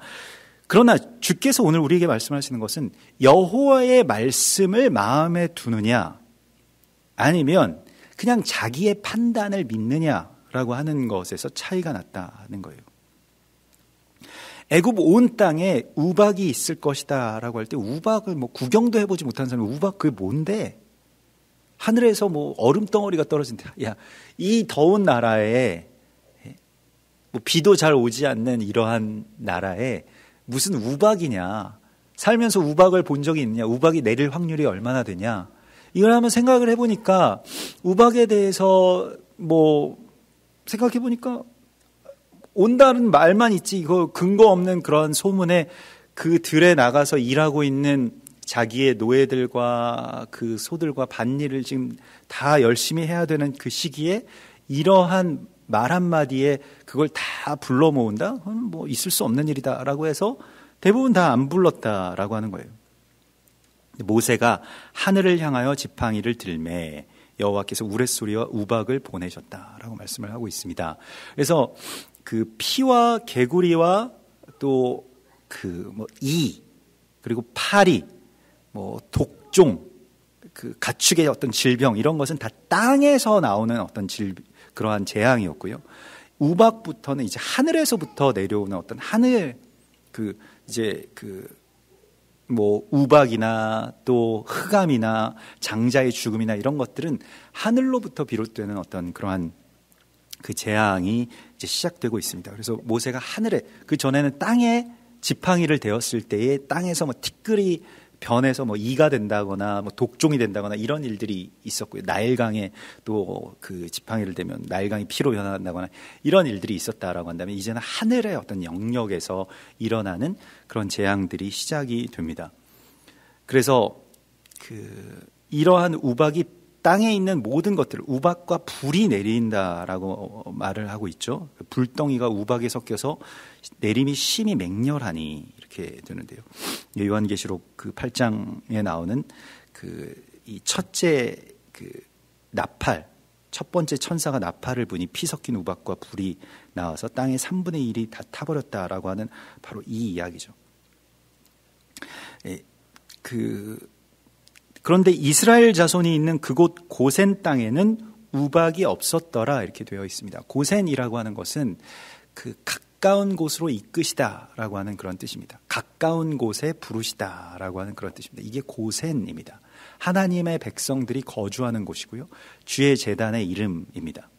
그러나 주께서 오늘 우리에게 말씀하시는 것은 여호와의 말씀을 마음에 두느냐 아니면 그냥 자기의 판단을 믿느냐라고 하는 것에서 차이가 났다는 거예요. 애굽 온 땅에 우박이 있을 것이다라고 할 때 우박을 뭐 구경도 해보지 못한 사람이 우박 그게 뭔데? 하늘에서 뭐 얼음 덩어리가 떨어진다. 야, 이 더운 나라에 뭐 비도 잘 오지 않는 이러한 나라에 무슨 우박이냐? 살면서 우박을 본 적이 있느냐? 우박이 내릴 확률이 얼마나 되냐? 이걸 한번 생각을 해보니까 우박에 대해서 뭐 생각해 보니까 온다는 말만 있지 이거 근거 없는 그런 소문에 그 들에 나가서 일하고 있는 자기의 노예들과 그 소들과 밭일을 지금 다 열심히 해야 되는 그 시기에 이러한 말 한마디에 그걸 다 불러 모은다? 그건 뭐 있을 수 없는 일이다라고 해서 대부분 다 안 불렀다라고 하는 거예요. 모세가 하늘을 향하여 지팡이를 들매 여호와께서 우레소리와 우박을 보내셨다라고 말씀을 하고 있습니다. 그래서 그 피와 개구리와 또 그리고 파리, 뭐 독종, 그 가축의 어떤 질병 이런 것은 다 땅에서 나오는 어떤 그러한 재앙이었고요. 우박부터는 이제 하늘에서부터 내려오는 어떤 하늘 뭐 우박이나 또 흑암이나 장자의 죽음이나 이런 것들은 하늘로부터 비롯되는 어떤 그러한 그 재앙이 이제 시작되고 있습니다. 그래서 모세가 하늘에 그 전에는 땅에 지팡이를 대었을 때에 땅에서 뭐 티끌이 변해서 뭐 이가 된다거나 뭐 독종이 된다거나 이런 일들이 있었고요. 나일강에 또 그 지팡이를 대면 나일강이 피로 변한다거나 이런 일들이 있었다라고 한다면 이제는 하늘의 어떤 영역에서 일어나는 그런 재앙들이 시작이 됩니다. 그래서 이러한 우박이 땅에 있는 모든 것들을 우박과 불이 내린다라고 말을 하고 있죠. 불덩이가 우박에 섞여서 내림이 심히 맹렬하니 이렇게 되는데요. 요한계시록 그 8장에 나오는 이 첫째 나팔, 첫 번째 천사가 나팔을 부니 피 섞인 우박과 불이 나와서 땅의 3분의 1이 다 타버렸다라고 하는 바로 이 이야기죠. 그런데 이스라엘 자손이 있는 그곳 고센 땅에는 우박이 없었더라 이렇게 되어 있습니다. 고센이라고 하는 것은 그 가까운 곳으로 이끄시다라고 하는 그런 뜻입니다. 가까운 곳에 부르시다라고 하는 그런 뜻입니다. 이게 고센입니다. 하나님의 백성들이 거주하는 곳이고요. 주의 제단의 이름입니다.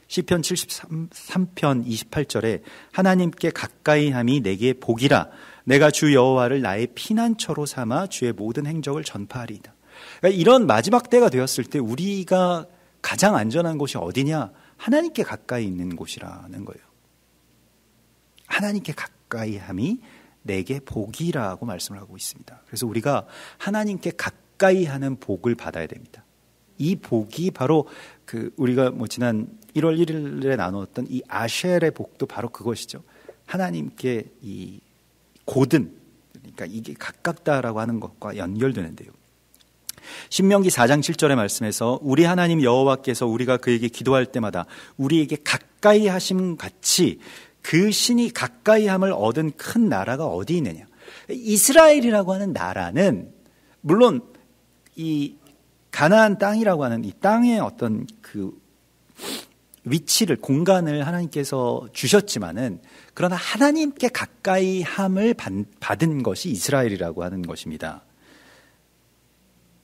시편 73편 28절에 하나님께 가까이 함이 내게 복이라 내가 주 여호와를 나의 피난처로 삼아 주의 모든 행적을 전파하리이다. 그러니까 이런 마지막 때가 되었을 때 우리가 가장 안전한 곳이 어디냐? 하나님께 가까이 있는 곳이라는 거예요. 하나님께 가까이 함이 내게 복이라고 말씀을 하고 있습니다. 그래서 우리가 하나님께 가까이 하는 복을 받아야 됩니다. 이 복이 바로 우리가 지난 1월 1일에 나누었던 이 아쉘의 복도 바로 그것이죠. 하나님께 이 고든, 그러니까 이게 가깝다라고 하는 것과 연결되는데요. 신명기 4장 7절의 말씀에서 우리 하나님 여호와께서 우리가 그에게 기도할 때마다 우리에게 가까이 하심 같이 그 신이 가까이 함을 얻은 큰 나라가 어디 있느냐. 이스라엘이라고 하는 나라는 물론 이 가나안 땅이라고 하는 이 땅의 어떤 그 위치를, 공간을 하나님께서 주셨지만은 그러나 하나님께 가까이 함을 받은 것이 이스라엘이라고 하는 것입니다.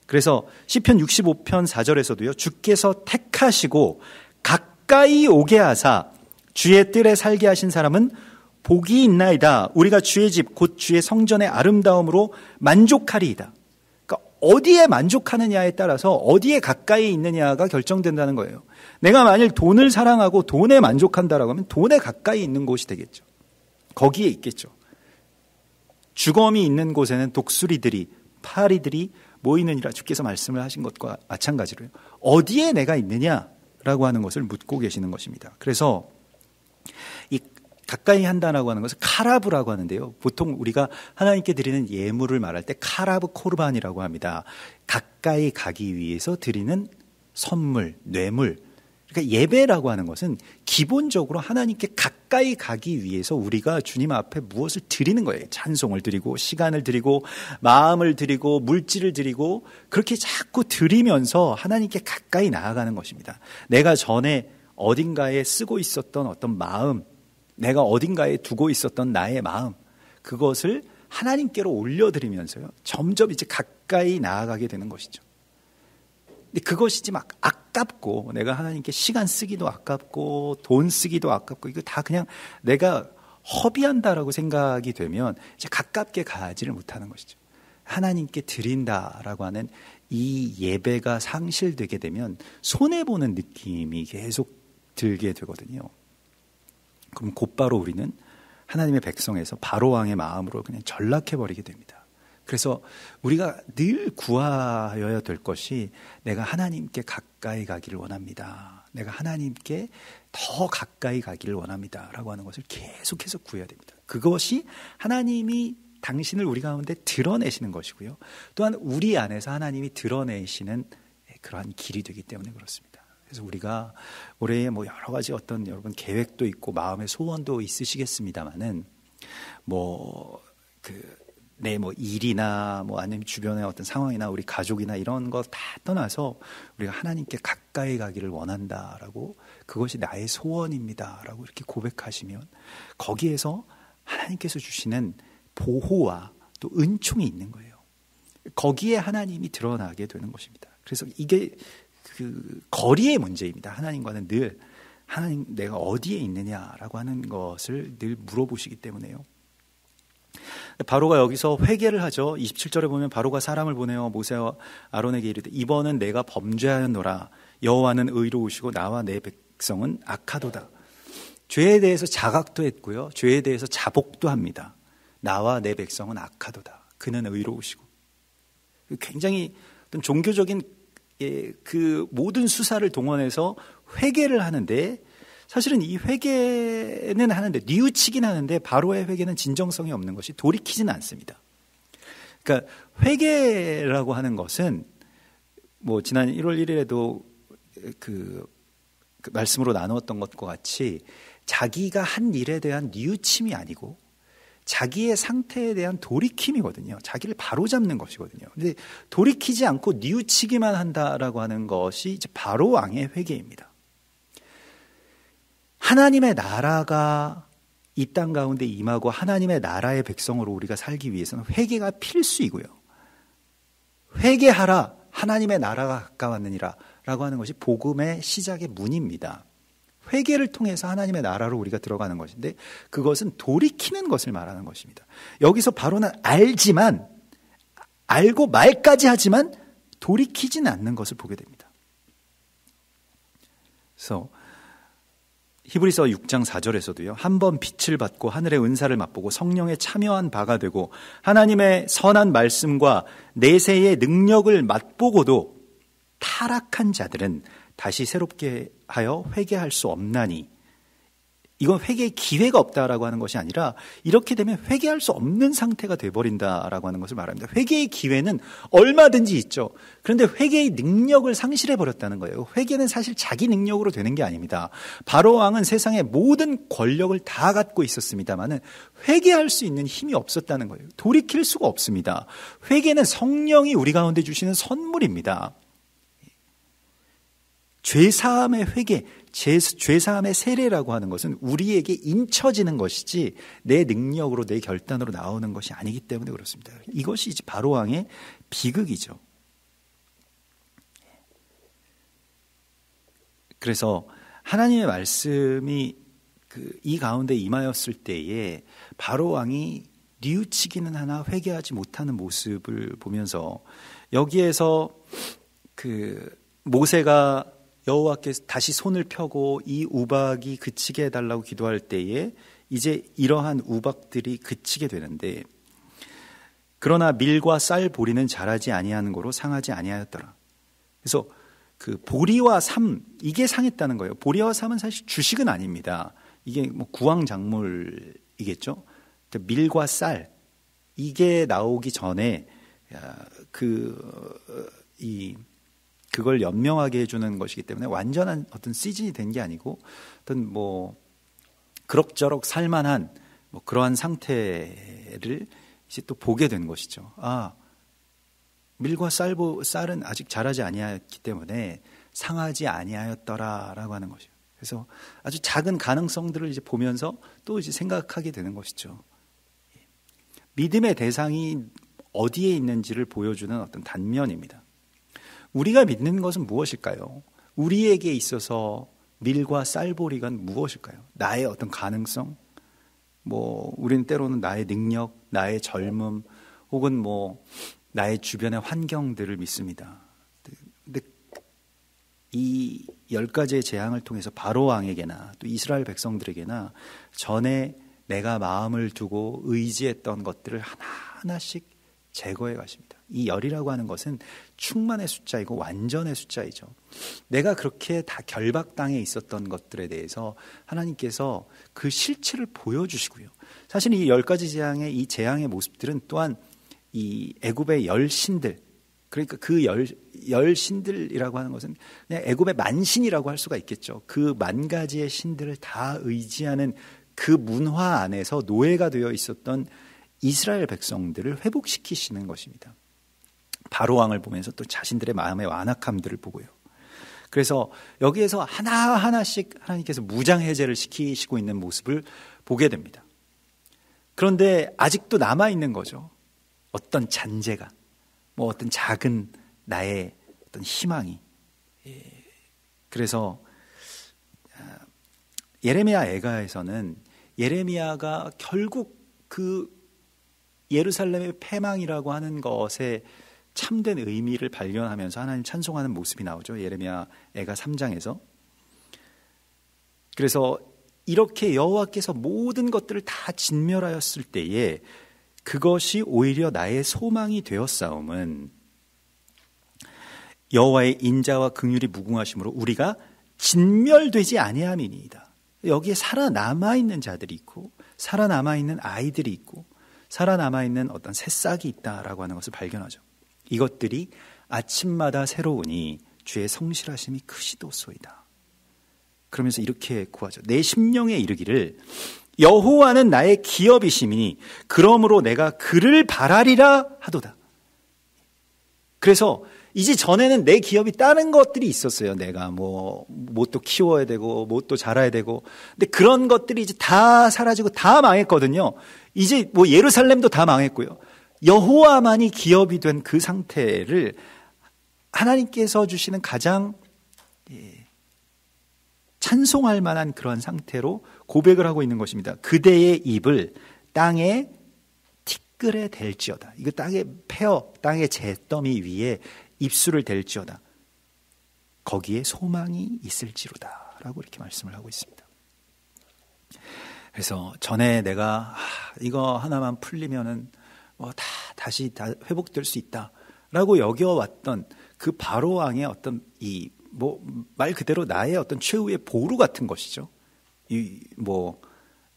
그래서 시편 65편 4절에서도요. 주께서 택하시고 가까이 오게 하사 주의 뜰에 살게 하신 사람은 복이 있나이다. 우리가 주의 집 곧 주의 성전의 아름다움으로 만족하리이다. 그러니까 어디에 만족하느냐에 따라서 어디에 가까이 있느냐가 결정된다는 거예요. 내가 만일 돈을 사랑하고 돈에 만족한다라고 하면 돈에 가까이 있는 곳이 되겠죠. 거기에 있겠죠. 주검이 있는 곳에는 독수리들이, 파리들이 모이느니라 주께서 말씀을 하신 것과 마찬가지로요. 어디에 내가 있느냐라고 하는 것을 묻고 계시는 것입니다. 그래서 이 가까이 한다라고 하는 것을 카라브라고 하는데요. 보통 우리가 하나님께 드리는 예물을 말할 때 카라브 코르반이라고 합니다. 가까이 가기 위해서 드리는 선물, 뇌물. 그러니까 예배라고 하는 것은 기본적으로 하나님께 가까이 가기 위해서 우리가 주님 앞에 무엇을 드리는 거예요. 찬송을 드리고 시간을 드리고 마음을 드리고 물질을 드리고 그렇게 자꾸 드리면서 하나님께 가까이 나아가는 것입니다. 내가 전에 어딘가에 쓰고 있었던 어떤 마음, 내가 어딘가에 두고 있었던 나의 마음, 그것을 하나님께로 올려드리면서요. 점점 이제 가까이 나아가게 되는 것이죠. 근데 그것이지 막 아깝고 내가 하나님께 시간 쓰기도 아깝고 돈 쓰기도 아깝고 이거 다 그냥 내가 허비한다라고 생각이 되면 이제 가깝게 가지를 못하는 것이죠. 하나님께 드린다라고 하는 이 예배가 상실되게 되면 손해보는 느낌이 계속 들게 되거든요. 그럼 곧바로 우리는 하나님의 백성에서 바로왕의 마음으로 그냥 전락해버리게 됩니다. 그래서 우리가 늘 구하여야 될 것이 내가 하나님께 가까이 가기를 원합니다. 내가 하나님께 더 가까이 가기를 원합니다. 라고 하는 것을 계속해서 구해야 됩니다. 그것이 하나님이 당신을 우리 가운데 드러내시는 것이고요. 또한 우리 안에서 하나님이 드러내시는 그러한 길이 되기 때문에 그렇습니다. 그래서 우리가 올해에 여러 가지 어떤 여러분 계획도 있고 마음의 소원도 있으시겠습니다만은 내 일이나 아니면 주변의 어떤 상황이나 우리 가족이나 이런 거 다 떠나서 우리가 하나님께 가까이 가기를 원한다라고 그것이 나의 소원입니다라고 이렇게 고백하시면 거기에서 하나님께서 주시는 보호와 또 은총이 있는 거예요. 거기에 하나님이 드러나게 되는 것입니다. 그래서 이게 그 거리의 문제입니다. 하나님과는 늘 하나님 내가 어디에 있느냐라고 하는 것을 늘 물어보시기 때문에요. 바로가 여기서 회개를 하죠. 27절에 보면 바로가 사람을 보내어 모세와 아론에게 이르되 이번은 내가 범죄하였노라. 여호와는 의로우시고 나와 내 백성은 악하도다. 죄에 대해서 자각도 했고요. 죄에 대해서 자복도 합니다. 나와 내 백성은 악하도다. 그는 의로우시고. 굉장히 어떤 종교적인 그 모든 수사를 동원해서 회개를 하는데 사실은 이 회개는 하는데 뉘우치긴 하는데 바로의 회개는 진정성이 없는 것이 돌이키지는 않습니다. 그러니까 회개라고 하는 것은 지난 1월 1일에도 그 말씀으로 나누었던 것과 같이 자기가 한 일에 대한 뉘우침이 아니고 자기의 상태에 대한 돌이킴이거든요. 자기를 바로잡는 것이거든요. 근데 돌이키지 않고 뉘우치기만 한다라고 하는 것이 이제 바로 왕의 회개입니다. 하나님의 나라가 이 땅 가운데 임하고 하나님의 나라의 백성으로 우리가 살기 위해서는 회개가 필수이고요. 회개하라 하나님의 나라가 가까웠느니라 라고 하는 것이 복음의 시작의 문입니다. 회개를 통해서 하나님의 나라로 우리가 들어가는 것인데 그것은 돌이키는 것을 말하는 것입니다. 여기서 바로는 알지만 알고 말까지 하지만 돌이키지는 않는 것을 보게 됩니다. 그래서 히브리서 6장 4절에서도요. 한번 빛을 받고 하늘의 은사를 맛보고 성령에 참여한 바가 되고 하나님의 선한 말씀과 내세의 능력을 맛보고도 타락한 자들은 다시 새롭게 하여 회개할 수 없나니, 이건 회개의 기회가 없다라고 하는 것이 아니라 이렇게 되면 회개할 수 없는 상태가 돼버린다라고 하는 것을 말합니다. 회개의 기회는 얼마든지 있죠. 그런데 회개의 능력을 상실해버렸다는 거예요. 회개는 사실 자기 능력으로 되는 게 아닙니다. 바로 왕은 세상의 모든 권력을 다 갖고 있었습니다마는 회개할 수 있는 힘이 없었다는 거예요. 돌이킬 수가 없습니다. 회개는 성령이 우리 가운데 주시는 선물입니다. 죄사함의 회개, 죄사함의 세례라고 하는 것은 우리에게 인쳐지는 것이지 내 능력으로 내 결단으로 나오는 것이 아니기 때문에 그렇습니다. 이것이 이제 바로왕의 비극이죠. 그래서 하나님의 말씀이 이 가운데 임하였을 때에 바로왕이 뉘우치기는 하나 회개하지 못하는 모습을 보면서 여기에서 모세가 여호와께서 다시 손을 펴고 이 우박이 그치게 해달라고 기도할 때에 이제 이러한 우박들이 그치게 되는데, 그러나 밀과 쌀 보리는 자라지 아니하는 거로 상하지 아니하였더라. 그래서 보리와 삶, 이게 상했다는 거예요. 보리와 삶은 사실 주식은 아닙니다. 이게 뭐 구황작물이겠죠. 밀과 쌀, 이게 나오기 전에 그걸 연명하게 해주는 것이기 때문에 완전한 어떤 시즌이 된 게 아니고 어떤 그럭저럭 살만한 그러한 상태를 이제 또 보게 된 것이죠. 밀과 쌀은 아직 자라지 아니하였기 때문에 상하지 아니하였더라라고 하는 것이죠. 그래서 아주 작은 가능성들을 이제 보면서 또 이제 생각하게 되는 것이죠. 믿음의 대상이 어디에 있는지를 보여주는 어떤 단면입니다. 우리가 믿는 것은 무엇일까요? 우리에게 있어서 밀과 쌀보리가 무엇일까요? 나의 어떤 가능성? 우리는 때로는 나의 능력, 나의 젊음, 혹은 나의 주변의 환경들을 믿습니다. 근데 이 10가지의 재앙을 통해서 바로왕에게나 또 이스라엘 백성들에게나 전에 내가 마음을 두고 의지했던 것들을 하나하나씩 제거해 가십니다. 이 열이라고 하는 것은 충만의 숫자이고 완전의 숫자이죠. 내가 그렇게 다 결박당해 있었던 것들에 대해서 하나님께서 그 실체를 보여주시고요. 사실 이 10가지 재앙의 이 재앙의 모습들은 또한 이 애굽의 열신들, 그러니까 그 열신들이라고 하는 것은 그냥 애굽의 만신이라고 할 수가 있겠죠. 그 10,000가지의 신들을 다 의지하는 그 문화 안에서 노예가 되어 있었던 이스라엘 백성들을 회복시키시는 것입니다. 바로왕을 보면서 또 자신들의 마음의 완악함들을 보고요. 그래서 여기에서 하나하나씩 하나님께서 무장해제를 시키시고 있는 모습을 보게 됩니다. 그런데 아직도 남아있는 거죠. 어떤 잔재가, 어떤 작은 나의 어떤 희망이. 그래서 예레미야 애가에서는 예레미야가 결국 예루살렘의 패망이라고 하는 것에 참된 의미를 발견하면서 하나님 찬송하는 모습이 나오죠. 예레미야 애가 3장에서. 그래서 이렇게 여호와께서 모든 것들을 다 진멸하였을 때에 그것이 오히려 나의 소망이 되었사옴은 여호와의 인자와 긍휼이 무궁하심으로 우리가 진멸되지 아니함이니이다. 여기에 살아남아있는 자들이 있고 살아남아있는 아이들이 있고 살아남아있는 어떤 새싹이 있다라고 하는 것을 발견하죠. 이것들이 아침마다 새로우니 주의 성실하심이 크시도소이다. 그러면서 이렇게 구하죠. 내 심령에 이르기를 여호와는 나의 기업이심이니 그러므로 내가 그를 바라리라 하도다. 그래서 이제 전에는 내 기업이 다른 것들이 있었어요. 내가 뭣도 키워야 되고 뭣도 자라야 되고. 근데 그런 것들이 이제 다 사라지고 다 망했거든요. 이제 예루살렘도 다 망했고요. 여호와만이 기업이 된 그 상태를 하나님께서 주시는 가장 찬송할 만한 그런 상태로 고백을 하고 있는 것입니다. 그대의 입을 땅에 티끌에 댈지어다. 이거 땅에 폐어, 땅의 잿더미 위에 입술을 댈지어다. 거기에 소망이 있을지로다 라고 이렇게 말씀을 하고 있습니다. 그래서 전에 내가 이거 하나만 풀리면은 다시 회복될 수 있다 라고 여겨왔던 그 바로 왕의 어떤 말 그대로 나의 어떤 최후의 보루 같은 것이죠.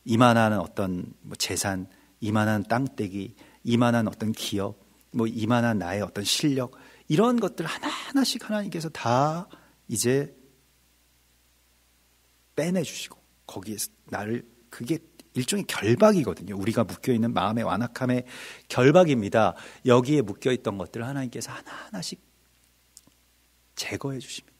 이만한 어떤 재산, 이만한 땅떼기, 이만한 어떤 기업, 이만한 나의 어떤 실력, 이런 것들 하나하나씩 하나님께서 다 이제 빼내주시고 거기에서 나를, 그게 일종의 결박이거든요. 우리가 묶여있는 마음의 완악함의 결박입니다. 여기에 묶여있던 것들을 하나님께서 하나하나씩 제거해 주십니다.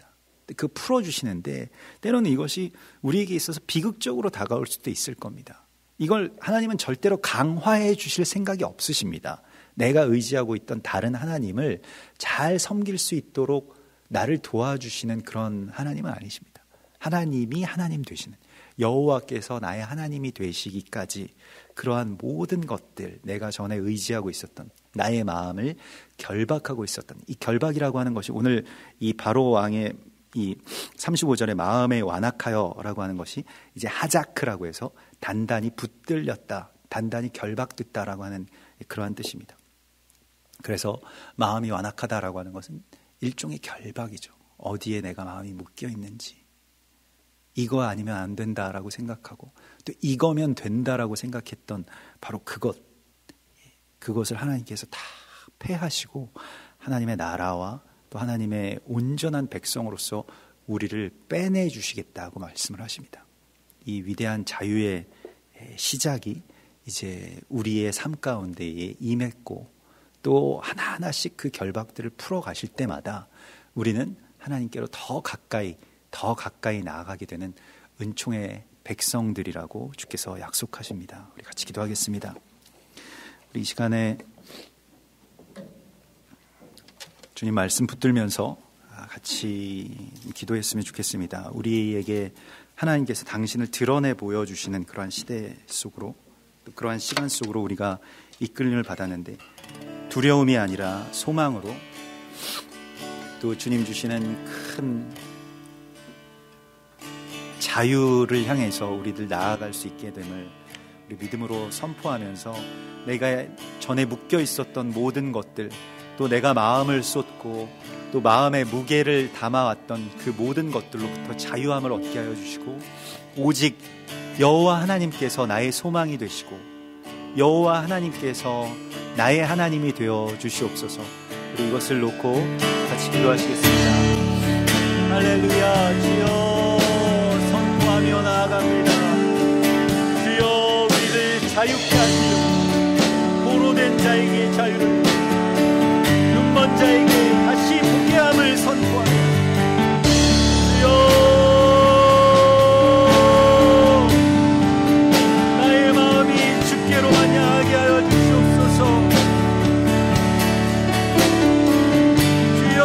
그 풀어주시는데 때로는 이것이 우리에게 있어서 비극적으로 다가올 수도 있을 겁니다. 이걸 하나님은 절대로 강화해 주실 생각이 없으십니다. 내가 의지하고 있던 다른 하나님을 잘 섬길 수 있도록 나를 도와주시는 그런 하나님은 아니십니다. 하나님이 하나님 되시는, 여호와께서 나의 하나님이 되시기까지 그러한 모든 것들, 내가 전에 의지하고 있었던 나의 마음을 결박하고 있었던 이 결박이라고 하는 것이 오늘 이 바로 왕의 이 35절에 마음에 완악하여라고 하는 것이 이제 하자크라고 해서 단단히 붙들렸다, 단단히 결박됐다라고 하는 그러한 뜻입니다. 그래서 마음이 완악하다라고 하는 것은 일종의 결박이죠. 어디에 내가 마음이 묶여 있는지, 이거 아니면 안 된다라고 생각하고 또 이거면 된다라고 생각했던 바로 그것을 하나님께서 다 패하시고 하나님의 나라와 또 하나님의 온전한 백성으로서 우리를 빼내주시겠다고 말씀을 하십니다. 이 위대한 자유의 시작이 이제 우리의 삶 가운데에 임했고 또 하나하나씩 그 결박들을 풀어가실 때마다 우리는 하나님께로 더 가까이 나아가게 되는 은총의 백성들이라고 주께서 약속하십니다. 우리 같이 기도하겠습니다. 우리 이 시간에 주님 말씀 붙들면서 같이 기도했으면 좋겠습니다. 우리에게 하나님께서 당신을 드러내 보여주시는 그러한 시대 속으로, 또 그러한 시간 속으로 우리가 이끌림을 받았는데 두려움이 아니라 소망으로 또 주님 주시는 큰 자유를 향해서 우리들 나아갈 수 있게 됨을 우리 믿음으로 선포하면서 내가 전에 묶여 있었던 모든 것들, 또 내가 마음을 쏟고 또 마음의 무게를 담아왔던 그 모든 것들로부터 자유함을 얻게 하여 주시고 오직 여호와 하나님께서 나의 소망이 되시고 여호와 하나님께서 나의 하나님이 되어 주시옵소서. 우리 이것을 놓고 같이 기도하시겠습니다. 할렐루야. 주여 선포하며 나아갑니다. 주여 우리를 자유케 하시고 포로된 자에게 자유를, 눈먼 자에게 다시 보게 함을 선포하며 주여 나의 마음이 주께로만 향하게 하여 주시옵소서. 주여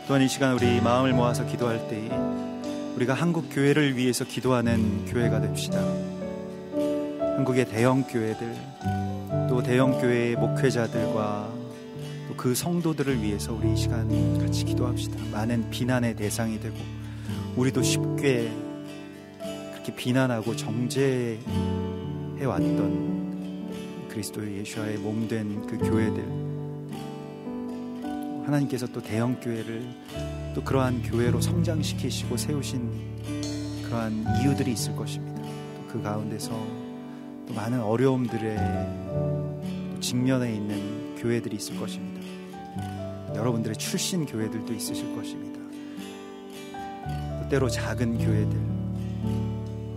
또한 이 시간 우리 마음을 모아서 기도할 때에 우리가 한국 교회를 위해서 기도하는 교회가 됩시다. 한국의 대형 교회들, 또 대형 교회의 목회자들과 또 그 성도들을 위해서 우리 이 시간 같이 기도합시다. 많은 비난의 대상이 되고 우리도 쉽게 그렇게 비난하고 정죄해왔던 그리스도의 예수와의 몸된 그 교회들, 하나님께서 또 대형 교회를 또 그러한 교회로 성장시키시고 세우신 그러한 이유들이 있을 것입니다. 또 그 가운데서 또 많은 어려움들에 직면해 있는 교회들이 있을 것입니다. 여러분들의 출신 교회들도 있으실 것입니다. 또 때로 작은 교회들,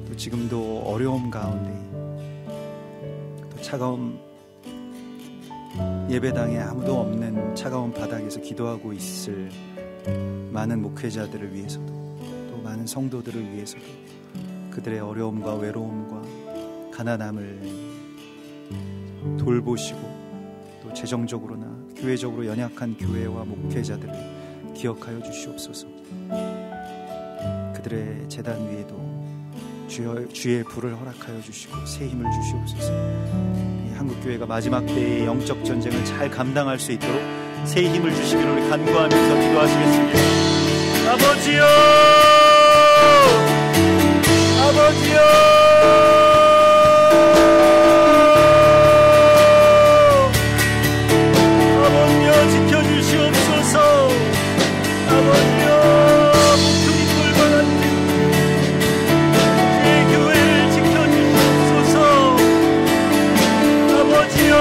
또 지금도 어려움 가운데 또 차가운 예배당에 아무도 없는 차가운 바닥에서 기도하고 있을 많은 목회자들을 위해서도, 또 많은 성도들을 위해서도 그들의 어려움과 외로움과 가난함을 돌보시고 또 재정적으로나 교회적으로 연약한 교회와 목회자들을 기억하여 주시옵소서. 그들의 제단 위에도 주의 불을 허락하여 주시고 새 힘을 주시옵소서. 한국교회가 마지막 때의 영적 전쟁을 잘 감당할 수 있도록 새 힘을 주시기를 우리 간구하면서 기도하시겠습니다. 아버지요, 아버지요, 아버지여 지켜주시옵소서. 아버지여, 목숨이 꼴과 같은 내 교회를 지켜주시옵소서. 아버지여,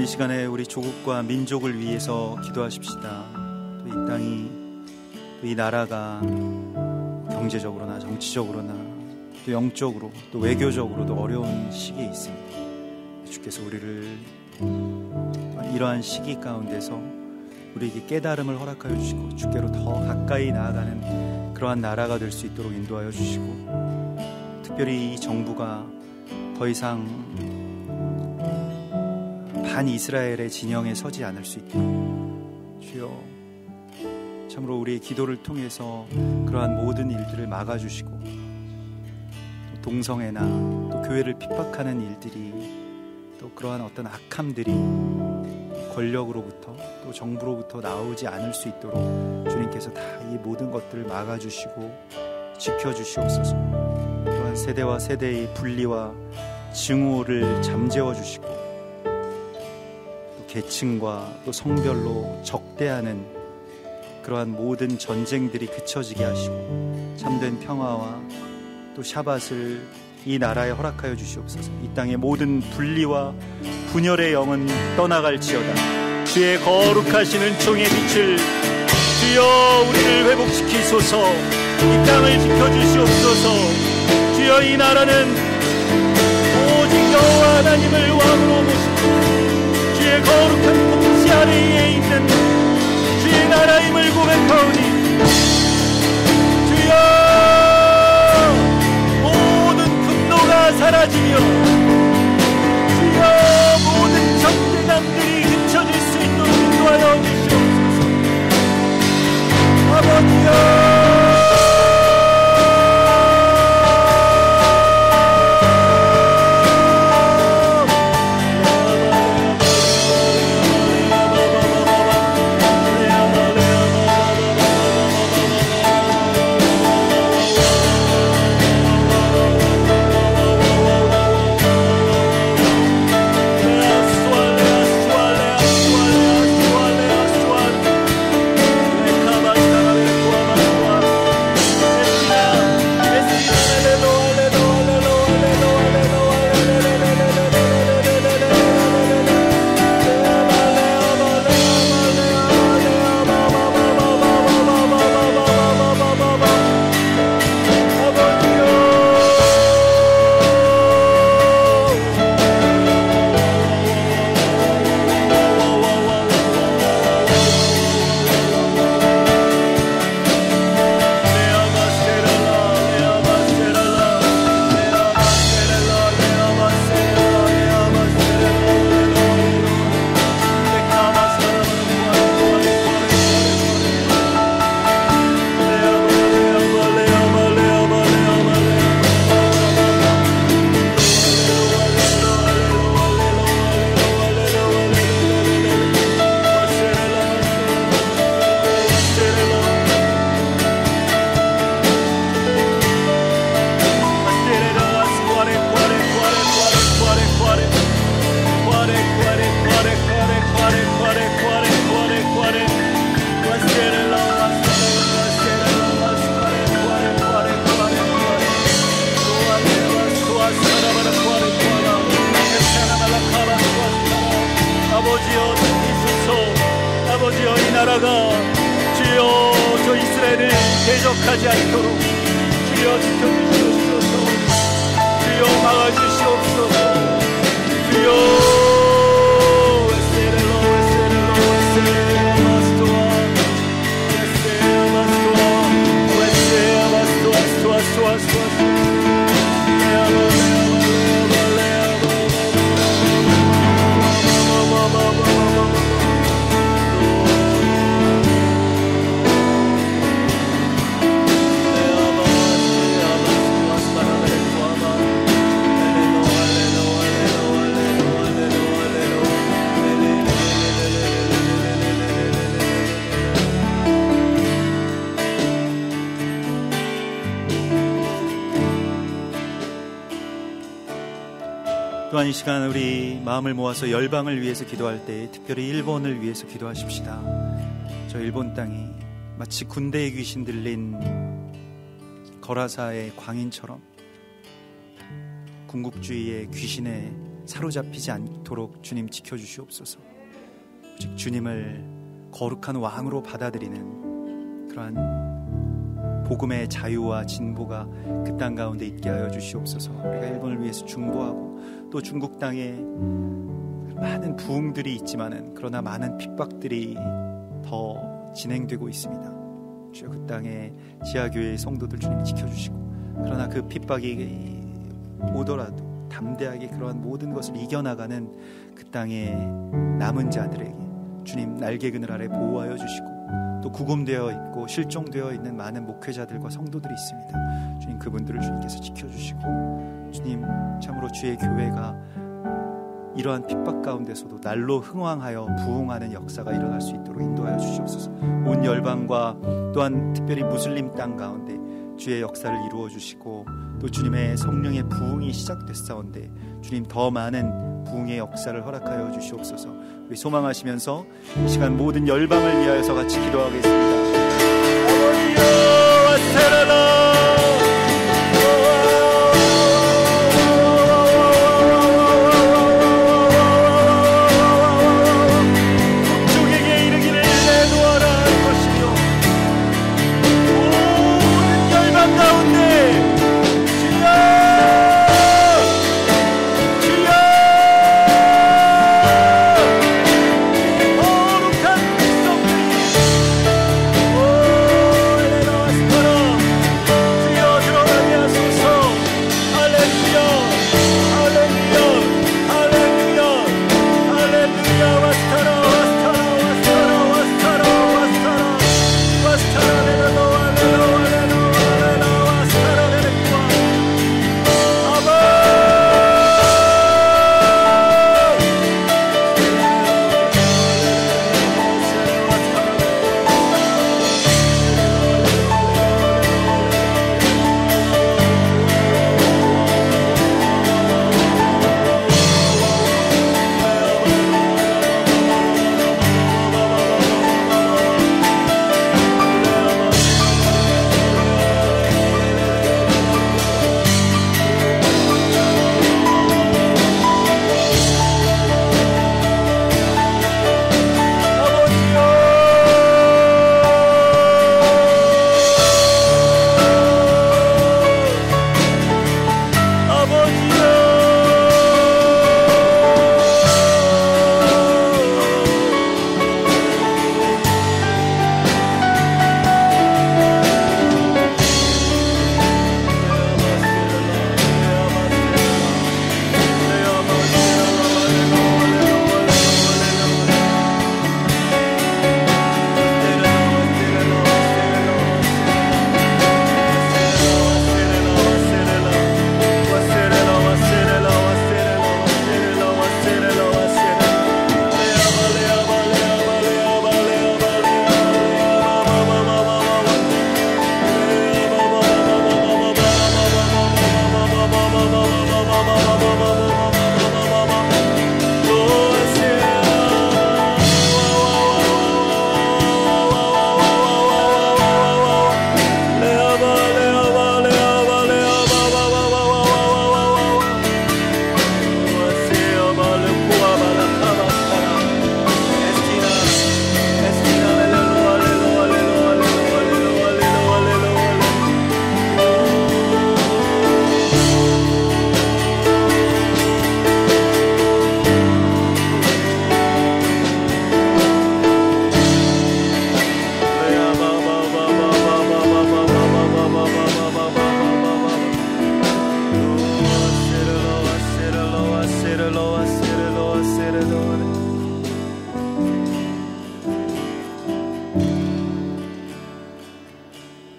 또한 이 시간에 우리 조국과 민족을 위해서 기도하십시다. 또 이 땅이, 또 이 나라가 경제적으로나 정치적으로나 또 영적으로 또 외교적으로도 어려운 시기에 있습니다. 주께서 우리를 이러한 시기 가운데서 우리에게 깨달음을 허락하여 주시고 주께로 더 가까이 나아가는 그러한 나라가 될 수 있도록 인도하여 주시고, 특별히 이 정부가 더 이상 반이스라엘의 진영에 서지 않을 수 있도록 주여 참으로 우리의 기도를 통해서 그러한 모든 일들을 막아주시고, 또 동성애나 또 교회를 핍박하는 일들이, 또 그러한 어떤 악함들이 권력으로부터 또 정부로부터 나오지 않을 수 있도록 주님께서 다 이 모든 것들을 막아주시고 지켜주시옵소서. 또한 세대와 세대의 분리와 증오를 잠재워 주시고, 또 계층과 또 성별로 적대하는 그러한 모든 전쟁들이 그쳐지게 하시고 참된 평화와 또 샤밧을 이 나라에 허락하여 주시옵소서. 이 땅의 모든 분리와 분열의 영은 떠나갈지어다. 주의 거룩하신 은총의 빛을 주여 우리를 회복시키소서. 이 땅을 지켜주시옵소서. 주여 이 나라는 오직 여호와 하나님을 왕으로 모시고 주의 거룩한 통치 아래에 있는 주의 나라임을 고백하오니, 주여 모든 분노가 사라지며 주여 모든 적대감들이 그쳐질 수 있도록 인도하여 주시옵소서. 아버지여, 아버지여 이 나라가 주여 저 이스라엘을 대적하지 않도록 주여 지켜주시옵소서. 주여 막아주시옵소서. 주여 또한 이 시간 우리 마음을 모아서 열방을 위해서 기도할 때 특별히 일본을 위해서 기도하십시다. 저 일본 땅이 마치 군대의 귀신 들린 거라사의 광인처럼 군국주의의 귀신의 사로잡히지 않도록 주님 지켜주시옵소서. 오직 주님을 거룩한 왕으로 받아들이는 그러한 복음의 자유와 진보가 그 땅 가운데 있게 하여 주시옵소서. 우리가 일본을 위해서 중보하고 또 중국 땅에 많은 부흥들이 있지만은 그러나 많은 핍박들이 더 진행되고 있습니다. 주여, 그 땅의 지하교회의 성도들 주님 지켜주시고, 그러나 그 핍박이 오더라도 담대하게 그러한 모든 것을 이겨나가는 그 땅의 남은 자들에게 주님 날개 그늘 아래 보호하여 주시고, 또 구금되어 있고 실종되어 있는 많은 목회자들과 성도들이 있습니다. 주님, 그분들을 주님께서 지켜주시고, 주님 참으로 주의 교회가 이러한 핍박 가운데서도 날로 흥왕하여 부흥하는 역사가 일어날 수 있도록 인도하여 주시옵소서. 온 열방과 또한 특별히 무슬림 땅 가운데 주의 역사를 이루어 주시고, 또 주님의 성령의 부흥이 시작됐사온데 주님 더 많은 부흥의 역사를 허락하여 주시옵소서. 우리 소망하시면서 이 시간 모든 열방을 위하여서 같이 기도하겠습니다. 아버지여, 와세라라.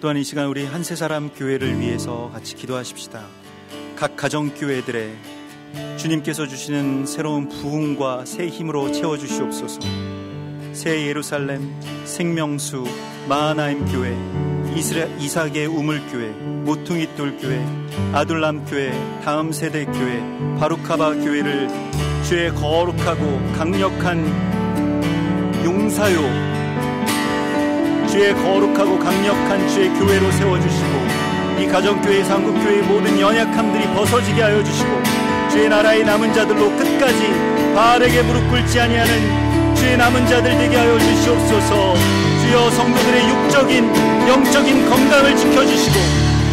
또한 이 시간 우리 한세사람 교회를 위해서 같이 기도하십시다. 각 가정교회들의 주님께서 주시는 새로운 부흥과 새 힘으로 채워주시옵소서. 새 예루살렘, 생명수, 마하나임 교회, 이삭의 우물교회, 모퉁이돌 교회, 아둘람 교회, 다음 세대 교회, 바루카바 교회를 주의 거룩하고 강력한 용사요, 주의 거룩하고 강력한 주의 교회로 세워주시고, 이 가정교회, 상급교회의 모든 연약함들이 벗어지게 하여 주시고, 주의 나라의 남은 자들로 끝까지 바알에게 무릎 꿇지 아니하는 주의 남은 자들 되게 하여 주시옵소서. 주여 성도들의 육적인 영적인 건강을 지켜주시고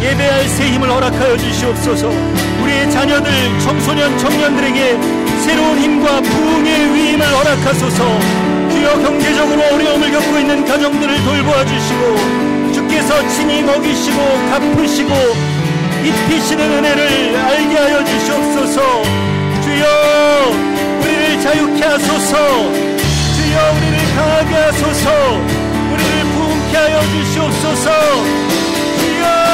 예배할 새 힘을 허락하여 주시옵소서. 우리의 자녀들 청소년 청년들에게 새로운 힘과 부흥의 위임을 허락하소서. 주여 경제적으로 어려움을 겪고 있는 가정들을 돌보아 주시고 주께서 친히 먹이시고 갚으시고 입히시는 은혜를 알게 하여 주시옵소서. 주여 우리를 자유케 하소서. 주여 우리를 강하게 하소서. 우리를 부흥케 하여 주시옵소서. 주여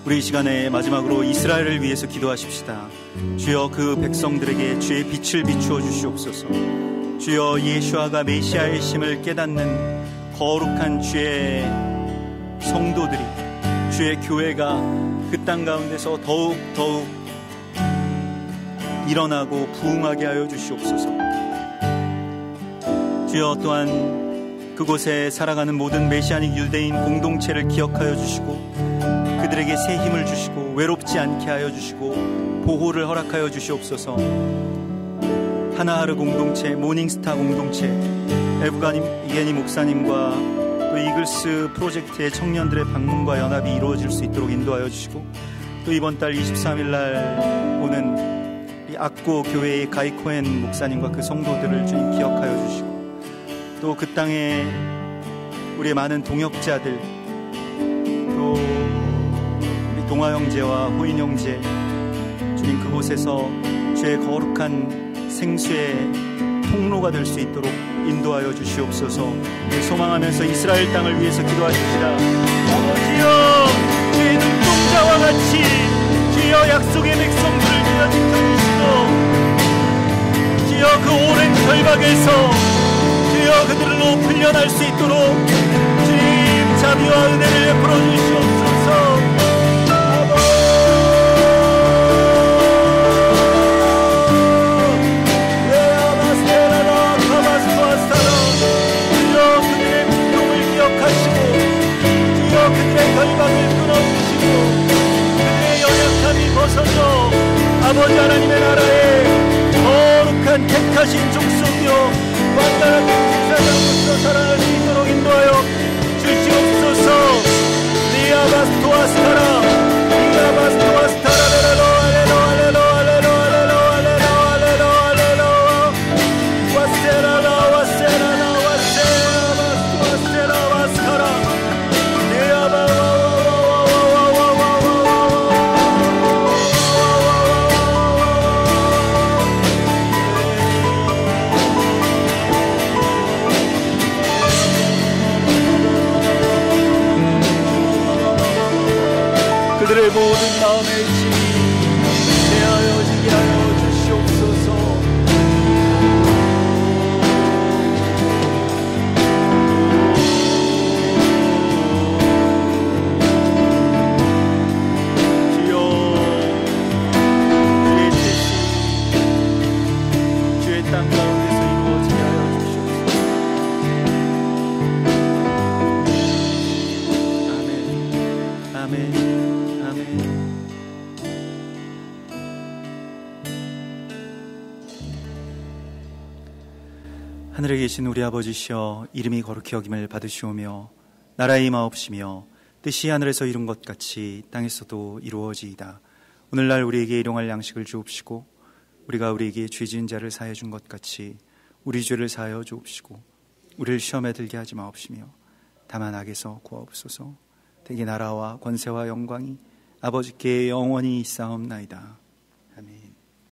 우리 이 시간에 마지막으로 이스라엘을 위해서 기도하십시다. 주여 그 백성들에게 주의 빛을 비추어 주시옵소서. 주여 예수아가 메시아의 심을 깨닫는 거룩한 주의 성도들이, 주의 교회가 그 땅 가운데서 더욱 일어나고 부흥하게 하여 주시옵소서. 주여 또한 그곳에 살아가는 모든 메시아닉 유대인 공동체를 기억하여 주시고 그들에게 새 힘을 주시고 외롭지 않게 하여 주시고 보호를 허락하여 주시옵소서. 하나하루 공동체, 모닝스타 공동체, 에브게니 목사님과 또 이글스 프로젝트의 청년들의 방문과 연합이 이루어질 수 있도록 인도하여 주시고, 또 이번 달 23일 날 오는 이 악고 교회의 가이 코엔 목사님과 그 성도들을 주님 기억하여 주시고, 또 그 땅에 우리의 많은 동역자들, 또 우리 동아 형제와 호인 형제, 주님 그곳에서 주의 거룩한 생수의 통로가 될 수 있도록 인도하여 주시옵소서. 소망하면서 이스라엘 땅을 위해서 기도하십시다. 아버지여, 주의 눈동자와 같이 주여 약속의 백성들을 주여 지켜주시고, 주여 그 오랜 결박에서 주여 그들로 풀려날 수 있도록 주님 자비와 은혜를 베풀어 주시옵소서. 그들의 결박을 끊어주시고 그들의 연약함이 벗어져 아버지 하나님의 나라에 거룩한 택하신 족속이요 완전한 제사장으로서 살아갈 수 있도록 인도하여 주시옵소서. 리아바스토아스타라 리아바스토아스타라 레레로 알레로 알레로 알레로 알레로 알레로 알레로 알레로 와세라라 와세라라 와세라 와세라 와스카라 모든 마음의 짐 내어지게 하여 주시옵소서. 땅 가운데서 이루어지게 하여 주시옵소서. 아멘, 아멘, 아멘. 하늘에 계신 우리 아버지시여, 이름이 거룩히 여김을 받으시오며 나라의 임하옵시며 뜻이 하늘에서 이룬 것 같이 땅에서도 이루어지이다. 오늘날 우리에게 일용할 양식을 주옵시고 우리가 우리에게 죄 지은 자를 사하여 준 것 같이 우리 죄를 사하여 주옵시고 우리를 시험에 들게 하지 마옵시며 다만 악에서 구하옵소서. 대개 나라와 권세와 영광이 아버지께 영원히 있사옵나이다.